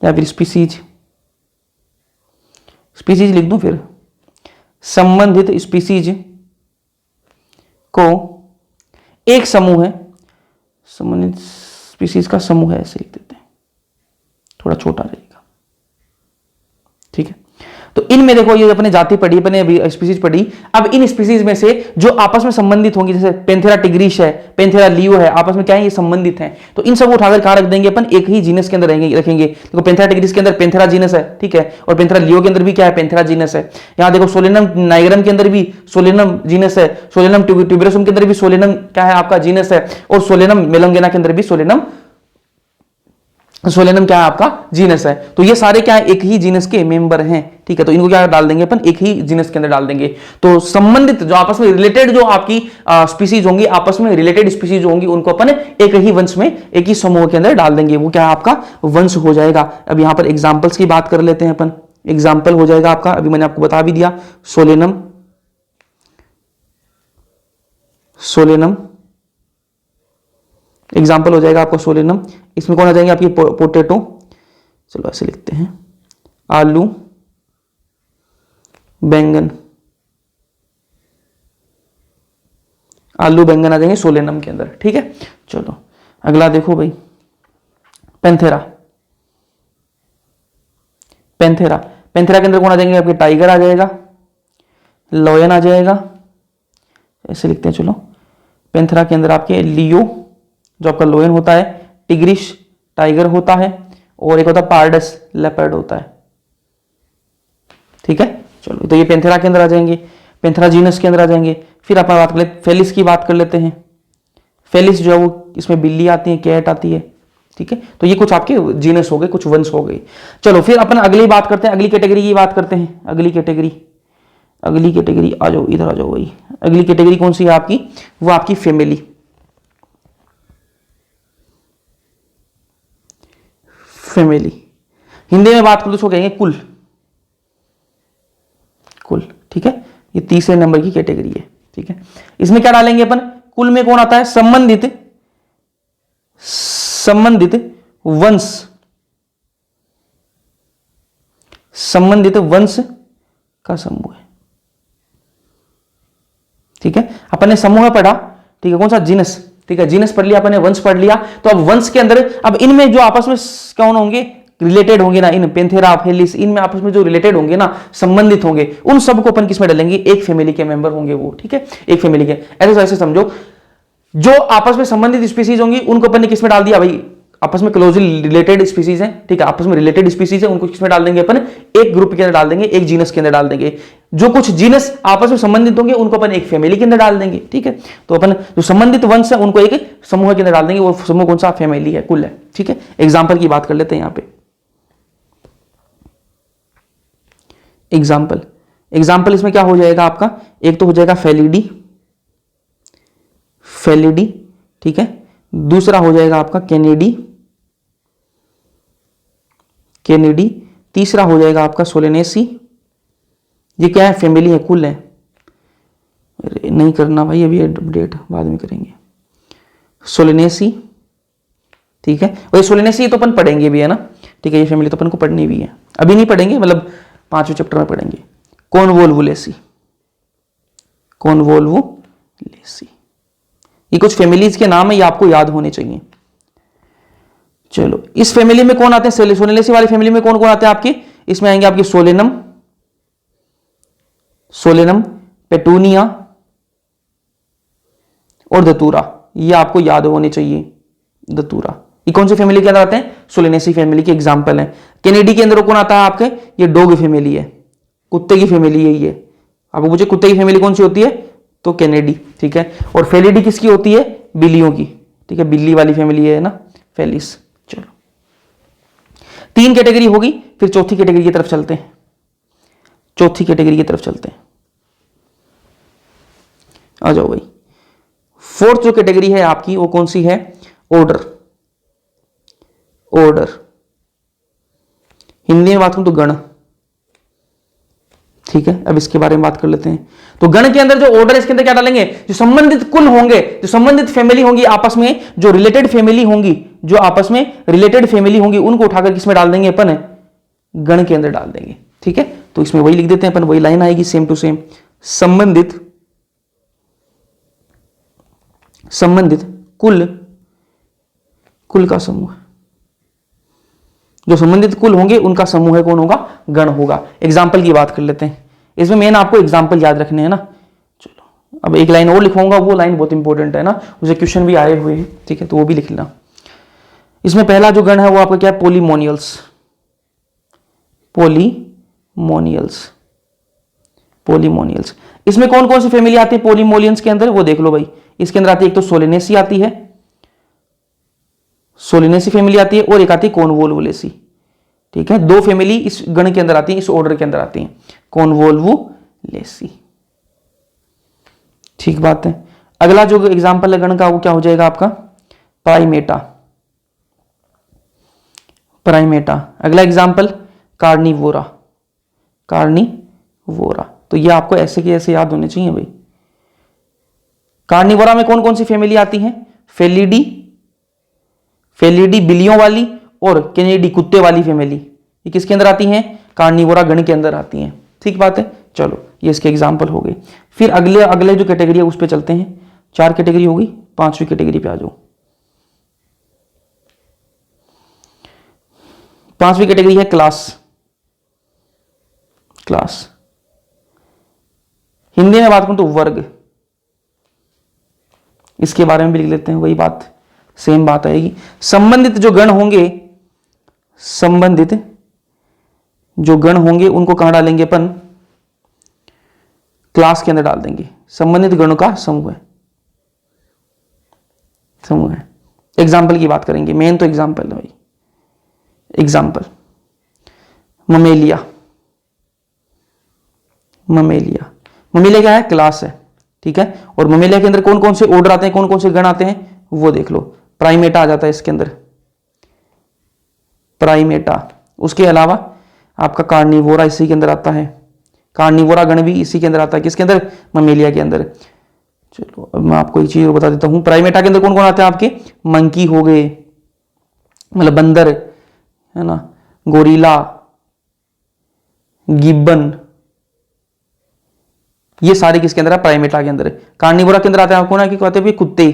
या फिर स्पीसीज, स्पीसीज लिख दूं फिर, संबंधित स्पीसीज को एक समूह है, संबंधित स्पीसीज का समूह है, ऐसे लिख देते हैं, थोड़ा छोटा रहेगा, ठीक है। तो इनमें देखो ये अपने जाति पढ़ी, अपने अभी स्पीसीज पढ़ी। अब इन स्पीसीज में से जो आपस में संबंधित होंगी, जैसे पेंथेरा टिग्रिस है, पेंथेरा लियो है, आपस में क्या है, ये संबंधित हैं, तो इन सब उठाकर कहां रख देंगे अपन, एक ही जीनस के अंदर रखेंगे। देखो पेंथेरा टिग्रिस के अंदर पेंथेरा जीनस है, ठीक है, और पेंथेरा लियो के अंदर भी क्या है, पेंथेरा जीनस है। यहां देखो सोलेनम नाइग्रम के अंदर भी सोलेनम जीनस है, सोलेनम ट्यूबेरोसम के अंदर भी सोलेनम क्या है आपका जीनस है, और सोलेनम मेलंगिना के अंदर भी सोलेनम सोलेनम क्या है आपका जीनस है। तो ये सारे क्या है, एक ही जीनस के मेंबर हैं, ठीक है। तो इनको क्या डाल देंगे अपन, एक ही जीनस के अंदर डाल देंगे। तो संबंधित जो आपस में रिलेटेड जो आपकी स्पीसीज होंगी, आपस में रिलेटेड स्पीसीज होंगी, उनको अपन एक ही वंश में, एक ही समूह के अंदर डाल देंगे। वो क्या है आपका वंश हो जाएगा। अब यहां पर एग्जाम्पल्स की बात कर लेते हैं अपन। एग्जाम्पल हो जाएगा आपका, अभी मैंने आपको बता भी दिया, सोलेनम, सोलेनम एग्जाम्पल हो जाएगा आपको सोलेनम। इसमें कौन आ जाएंगे आपकी पोटैटो, चलो ऐसे लिखते हैं, आलू, बैंगन, आलू बैंगन आ जाएंगे सोलेनम के अंदर, ठीक है। चलो अगला देखो भाई, पेंथेरा, पेंथेरा, पेंथेरा के अंदर कौन आ जाएंगे आपके, टाइगर आ जाएगा, लॉयन आ जाएगा, ऐसे लिखते हैं। चलो पेंथेरा के अंदर आपके लियो जो आपका लोयन होता है, टिग्रिश टाइगर होता है, और एक होता है पार्डस लेपर्ड होता है, ठीक है। चलो तो ये पेंथेरा के अंदर आ जाएंगे, पेंथेरा जीनस के अंदर आ जाएंगे। फिर अपन बात कर लेते फेलिस की बात कर लेते हैं। फेलिस जो है वो इसमें बिल्ली आती है, कैट आती है, ठीक है। तो ये कुछ आपके जीनस हो गए, कुछ वंश हो गए। चलो फिर अपन अगली बात करते हैं, अगली कैटेगरी की बात करते हैं। अगली कैटेगरी, अगली कैटेगरी आ जाओ, इधर आ जाओ भाई। अगली कैटेगरी कौन सी है आपकी, वो आपकी फैमिली, फैमिली। हिंदी में बात करो तो उसको कहेंगे कुल, कुल, ठीक है। ये तीसरे नंबर की कैटेगरी है, ठीक है। इसमें क्या डालेंगे अपन, कुल में कौन आता है, संबंधित, संबंधित वंश, संबंधित वंश का समूह है, ठीक है। अपन ने समूह पढ़ा, ठीक है, कौन सा, जीनस, ठीक है, जीनस पढ़ लिया अपन ने, वंश पढ़ लिया। तो अब वंश के अंदर अब इनमें जो आपस में कौन होंगे, रिलेटेड होंगे ना, इन पेंथेरा फेलिस, इनमें आपस में जो रिलेटेड होंगे ना, संबंधित होंगे, उन सबको अपन किसमें डालेंगे, एक फैमिली के मेंबर होंगे वो, ठीक है, एक फैमिली के। ऐसे ऐसे समझो, जो आपस में संबंधित स्पीसीज होंगी उनको अपन ने किसमें डाल दिया भाई, आपस में क्लोजली रिलेटेड स्पीसीज हैं, ठीक है, आपस में रिलेटेड स्पीसीज है, उनको किसमें डाल देंगे अपन, एक ग्रुप के अंदर डाल देंगे, एक जीनस के अंदर डाल देंगे। जो कुछ जीनस आपस में संबंधित होंगे उनको अपन एक फैमिली के अंदर डाल देंगे, ठीक है। तो अपन जो संबंधित वंश है उनको एक समूह के अंदर डाल देंगे, वो समूह कौन सा, फैमिली है, कुल है, ठीक है। एग्जाम्पल की बात कर लेते हैं यहां पे। एग्जाम्पल, एग्जाम्पल इसमें क्या हो जाएगा आपका, एक तो हो जाएगा फेलिडी, फेलिडी, ठीक है। दूसरा हो जाएगा आपका कैनेडी, कैनेडी। तीसरा हो जाएगा आपका सोलेनेसी। ये क्या है, फैमिली है, कुल है। अरे नहीं करना भाई, अभी अपडेट बाद में करेंगे। सोलेनेसी, ठीक है। और ये सोलेनेसी तो अपन पढ़ेंगे भी है ना, ठीक है, ये फैमिली तो अपन को पढ़नी भी है, अभी नहीं पढ़ेंगे, मतलब 5वें चैप्टर में पढ़ेंगे। कॉनवोल्वुलेसी, कॉनवोल्वुलेसी, ये कुछ फैमिलीज के नाम है, ये आपको याद होने चाहिए। चलो इस फैमिली में कौन आते हैं, सोलेनेसी वाली फैमिली में कौन कौन आते हैं आपके, इसमें आएंगे आपके सोलेनम, सोलेनम, पेटूनिया और दतूरा, ये आपको याद होने चाहिए, दतूरा। ये कौन सी फैमिली के अंदर आते हैं, सोलेनेसी फैमिली के एग्जाम्पल है। कैनेडी के अंदर कौन आता है आपके, ये डॉग फैमिली है, कुत्ते की फैमिली है ये। आपको पूछे कुत्ते की फैमिली कौन सी होती है, तो कैनेडी, ठीक है। और फेलिडी किसकी होती है, बिल्लियों की, ठीक है, बिल्ली वाली फैमिली है ना, फेलिस। चलो 3 कैटेगरी होगी, फिर चौथी कैटेगरी की तरफ चलते हैं, चौथी कैटेगरी की तरफ चलते हैं, आ जाओ भाई। फोर्थ जो कैटेगरी है आपकी वो कौन सी है, ऑर्डर, ऑर्डर, हिंदी में बात करूं तो गण, ठीक है। अब इसके बारे में बात कर लेते हैं। तो गण के अंदर जो ऑर्डर है, इसके अंदर क्या डालेंगे, जो संबंधित कुल होंगे, जो संबंधित फैमिली होंगी आपस में, जो रिलेटेड फैमिली होंगी, जो आपस में रिलेटेड फैमिली होंगी, उनको उठाकर किसमें डाल देंगे अपन, गण के अंदर डाल देंगे, ठीक है। तो इसमें वही लिख देते हैं अपन, वही लाइन आएगी सेम टू सेम, संबंधित, संबंधित कुल, कुल का समूह, जो संबंधित कुल होंगे उनका समूह है, कौन होगा, गण होगा। एग्जाम्पल की बात कर लेते हैं, इसमें मेन आपको एग्जाम्पल याद रखने हैं ना। चलो अब एक लाइन और लिखूंगा, वो लाइन बहुत इंपॉर्टेंट है ना, उसे क्वेश्चन भी आए हुए हैं, ठीक है, तो वो भी लिख लेना। इसमें पहला जो गण है वो आपका क्या है, पोलीमोनियल्स, पोलीमोनियल्स, पोलीमोनियल्स। इसमें कौन कौन सी फैमिली आती है पोलीमोनियल्स के अंदर, वो देख लो भाई। इसके अंदर आती है एक तो सोलेनेसी आती है, सोलिनेसी फैमिली आती है और एक आती है कॉन्वोल्वुलेसी। ठीक है, दो फैमिली इस गण के अंदर आती है, इस ऑर्डर के अंदर आती है, कॉन्वोल्वुलेसी। ठीक बात है। अगला जो एग्जांपल है गण का वो क्या हो जाएगा आपका, प्राइमेटा। प्राइमेटा। अगला एग्जांपल कार्निवोरा। कार्निवोरा। तो ये आपको ऐसे के ऐसे याद होने चाहिए भाई। कार्निवोरा में कौन कौन सी फैमिली आती है, फेलिडी, फेलिडी बिल्लियों वाली और कैनिडी कुत्ते वाली फैमिली, ये किसके अंदर आती हैं, कार्निवोरा गण के अंदर आती हैं। ठीक बात है। चलो ये इसके एग्जांपल हो गए। फिर अगले अगले जो कैटेगरी है उस पर चलते हैं। 4 कैटेगरी होगी, 5वीं कैटेगरी पे आ जाओ। 5वीं कैटेगरी है क्लास। क्लास हिंदी में बात करूं तो वर्ग। इसके बारे में भी लिख लेते हैं, वही बात सेम बात आएगी। संबंधित जो गण होंगे, संबंधित जो गण होंगे उनको कहां डालेंगे अपन, क्लास के अंदर डाल देंगे। संबंधित गणों का समूह है, समूह है। एग्जाम्पल की बात करेंगे, मेन तो एग्जाम्पल है भाई। Example Mammalia. ममेलिया, ममेलिया क्या है, क्लास है। ठीक है, और ममेलिया के अंदर कौन कौन से ऑर्डर आते हैं, कौन कौन से गण आते हैं वो देख लो। प्राइमेटा आ जाता है इसके अंदर, प्राइमेटा। उसके अलावा आपका कार्निवोरा इसी के अंदर आता है, कार्निवोरा गण भी इसी के अंदर आता है, किसके अंदर, ममेलिया के अंदर। चलो अब मैं आपको एक चीज बता देता हूं, प्राइमेटा के अंदर कौन कौन आते हैं आपके, मंकी हो गए, मतलब बंदर है ना, गोरिल्ला, गिब्बन, ये सारे किसके अंदर है, प्राइमेटा के अंदर। कार्निवोरा के अंदर आते हैं आपको ना कि कहते हैं कुत्ते,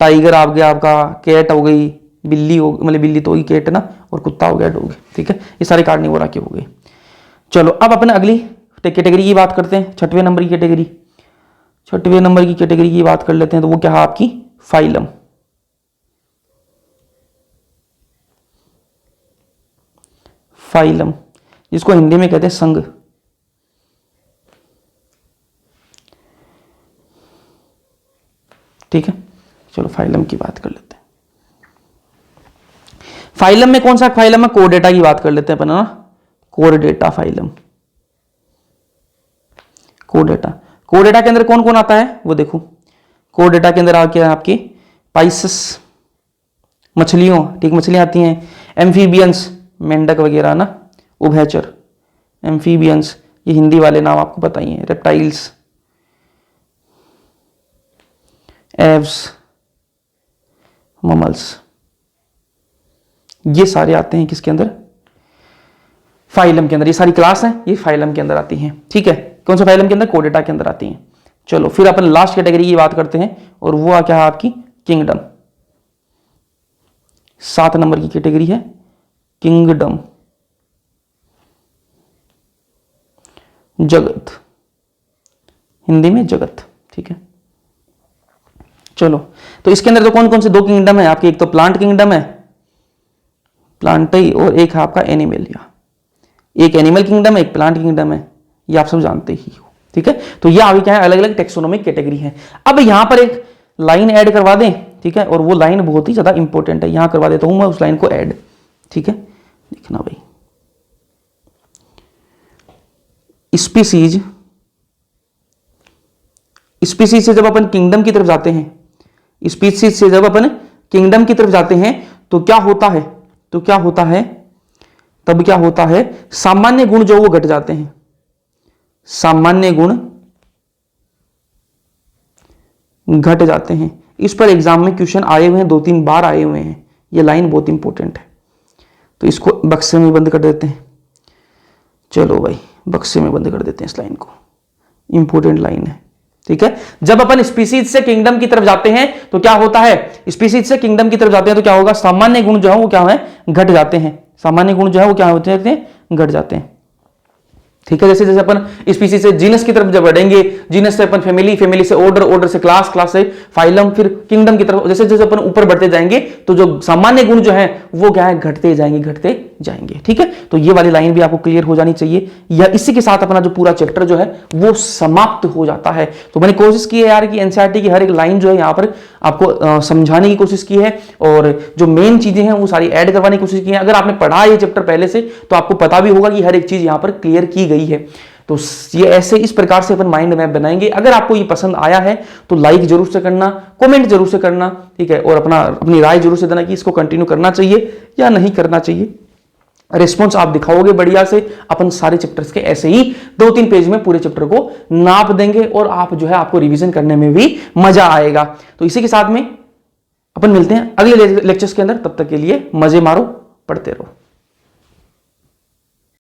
टाइगर आ गया आपका, कैट हो गई, बिल्ली हो, मतलब बिल्ली तो होगी, कैट ना, और कुत्ता हो गया डॉग। ठीक है, ये सारे कार्निवोरा के हो गए। चलो अब अपने अगली कैटेगरी की बात करते हैं, 6वें नंबर की कैटेगरी। 6वें नंबर की कैटेगरी की बात कर लेते हैं, तो वो क्या है आपकी, फाइलम। फाइलम जिसको हिंदी में कहते हैं संघ। ठीक है, चलो फाइलम की बात कर लेते हैं। फाइलम में कौन सा फाइलम है, कोरडेटा की बात कर लेते हैं अपन ना, कोरडेटा फाइलम। कोरडेटा, कोरडेटा के अंदर कौन कौन आता है वो देखो। कोरडेटा के अंदर आ क्या है आपके, पाइसस मछलियों, ठीक, मछलियां आती हैं। एम्फीबियंस, मेंढक वगैरह ना, उभयचर, एम्फीबियंस, ये हिंदी वाले नाम आपको पता ही है। रेप्टाइल्स, एव्स, ममल्स, ये सारे आते हैं किसके अंदर, फाइलम के अंदर। ये सारी क्लास हैं, ये फाइलम के अंदर आती हैं। ठीक है, कौन सा फाइलम के अंदर, कोरडेटा के अंदर आती हैं। चलो फिर अपन लास्ट कैटेगरी की बात करते हैं, और वो क्या है आपकी, किंगडम। 7 नंबर की कैटेगरी है किंगडम, जगत, हिंदी में जगत। ठीक है, चलो तो इसके अंदर तो कौन कौन से 2 किंगडम है आपके, एक तो प्लांट किंगडम है, प्लांटाई, और एक है आपका एनिमलिया। एक एनिमल किंगडम है, एक प्लांट किंगडम है, ये आप सब जानते ही हो। ठीक है, तो ये आगे क्या है, अलग अलग टेक्सोनोमिक कैटेगरी है। अब यहां पर एक लाइन ऐड करवा दें, ठीक है, और वो लाइन बहुत ही ज्यादा इंपॉर्टेंट है, यहां करवा देता हूं मैं उस लाइन को ऐड। ठीक है, देखना भाई, स्पीसीज, स्पीसीज से जब अपन किंगडम की तरफ जाते हैं, स्पीसीज से जब अपन किंगडम की तरफ जाते हैं तो क्या होता है, तो क्या होता है, तब क्या होता है, सामान्य गुण जो वो घट जाते हैं। सामान्य गुण घट जाते हैं। इस पर एग्जाम में क्वेश्चन आए हुए हैं, 2-3 बार आए हुए हैं। ये लाइन बहुत इंपॉर्टेंट है, तो इसको बक्से में बंद कर देते हैं। चलो भाई बक्से में बंद कर देते हैं इस लाइन को, इंपॉर्टेंट लाइन है। ठीक है, जब अपन स्पीसीज से किंगडम की तरफ जाते हैं तो क्या होता है, स्पीसीज से किंगडम की तरफ जाते हैं तो क्या होगा, सामान्य गुण जो है वो क्या है, घट जाते हैं। सामान्य गुण जो है वो क्या होते हैं, घट जाते हैं। ठीक है, जैसे जैसे अपन स्पीसीज से जीनस की तरफ जब बढ़ेंगे, जीनस से अपन फैमिली, फैमिली से ऑर्डर, ऑर्डर से क्लास, क्लास से फाइलम, फिर किंगडम की तरफ जैसे जैसे अपन ऊपर बढ़ते जाएंगे तो जो सामान्य गुण जो है वो क्या है, घटते जाएंगे, घटते जाएंगे। ठीक है, तो ये वाली लाइन भी आपको क्लियर हो जानी चाहिए, या इसी के साथ अपना जो पूरा चैप्टर जो है वो समाप्त हो जाता है। तो मैंने कोशिश की है यार कि एनसीईआरटी की हर एक लाइन जो है यहाँ पर आपको समझाने की कोशिश की है, और जो मेन चीजें हैं वो सारी ऐड करवाने की कोशिश की है। अगर आपने पढ़ा ये चैप्टर पहले से तो आपको पता भी होगा कि हर एक चीज यहाँ पर क्लियर की गई है। तो ये ऐसे इस प्रकार से अपन माइंड मैप बनाएंगे। अगर आपको ये पसंद आया है तो लाइक जरूर से करना, कमेंट जरूर से करना, ठीक है, और अपनी राय जरूर से देना कि इसको कंटिन्यू करना चाहिए या नहीं करना चाहिए। रिस्पॉन्स आप दिखाओगे बढ़िया से, अपन सारे चैप्टर्स के ऐसे ही 2-3 पेज में पूरे चैप्टर को नाप देंगे, और आप जो है आपको रिवीजन करने में भी मजा आएगा। तो इसी के साथ में अपन मिलते हैं अगले लेक्चर्स के अंदर। तब तक के लिए मजे मारो, पढ़ते रहो।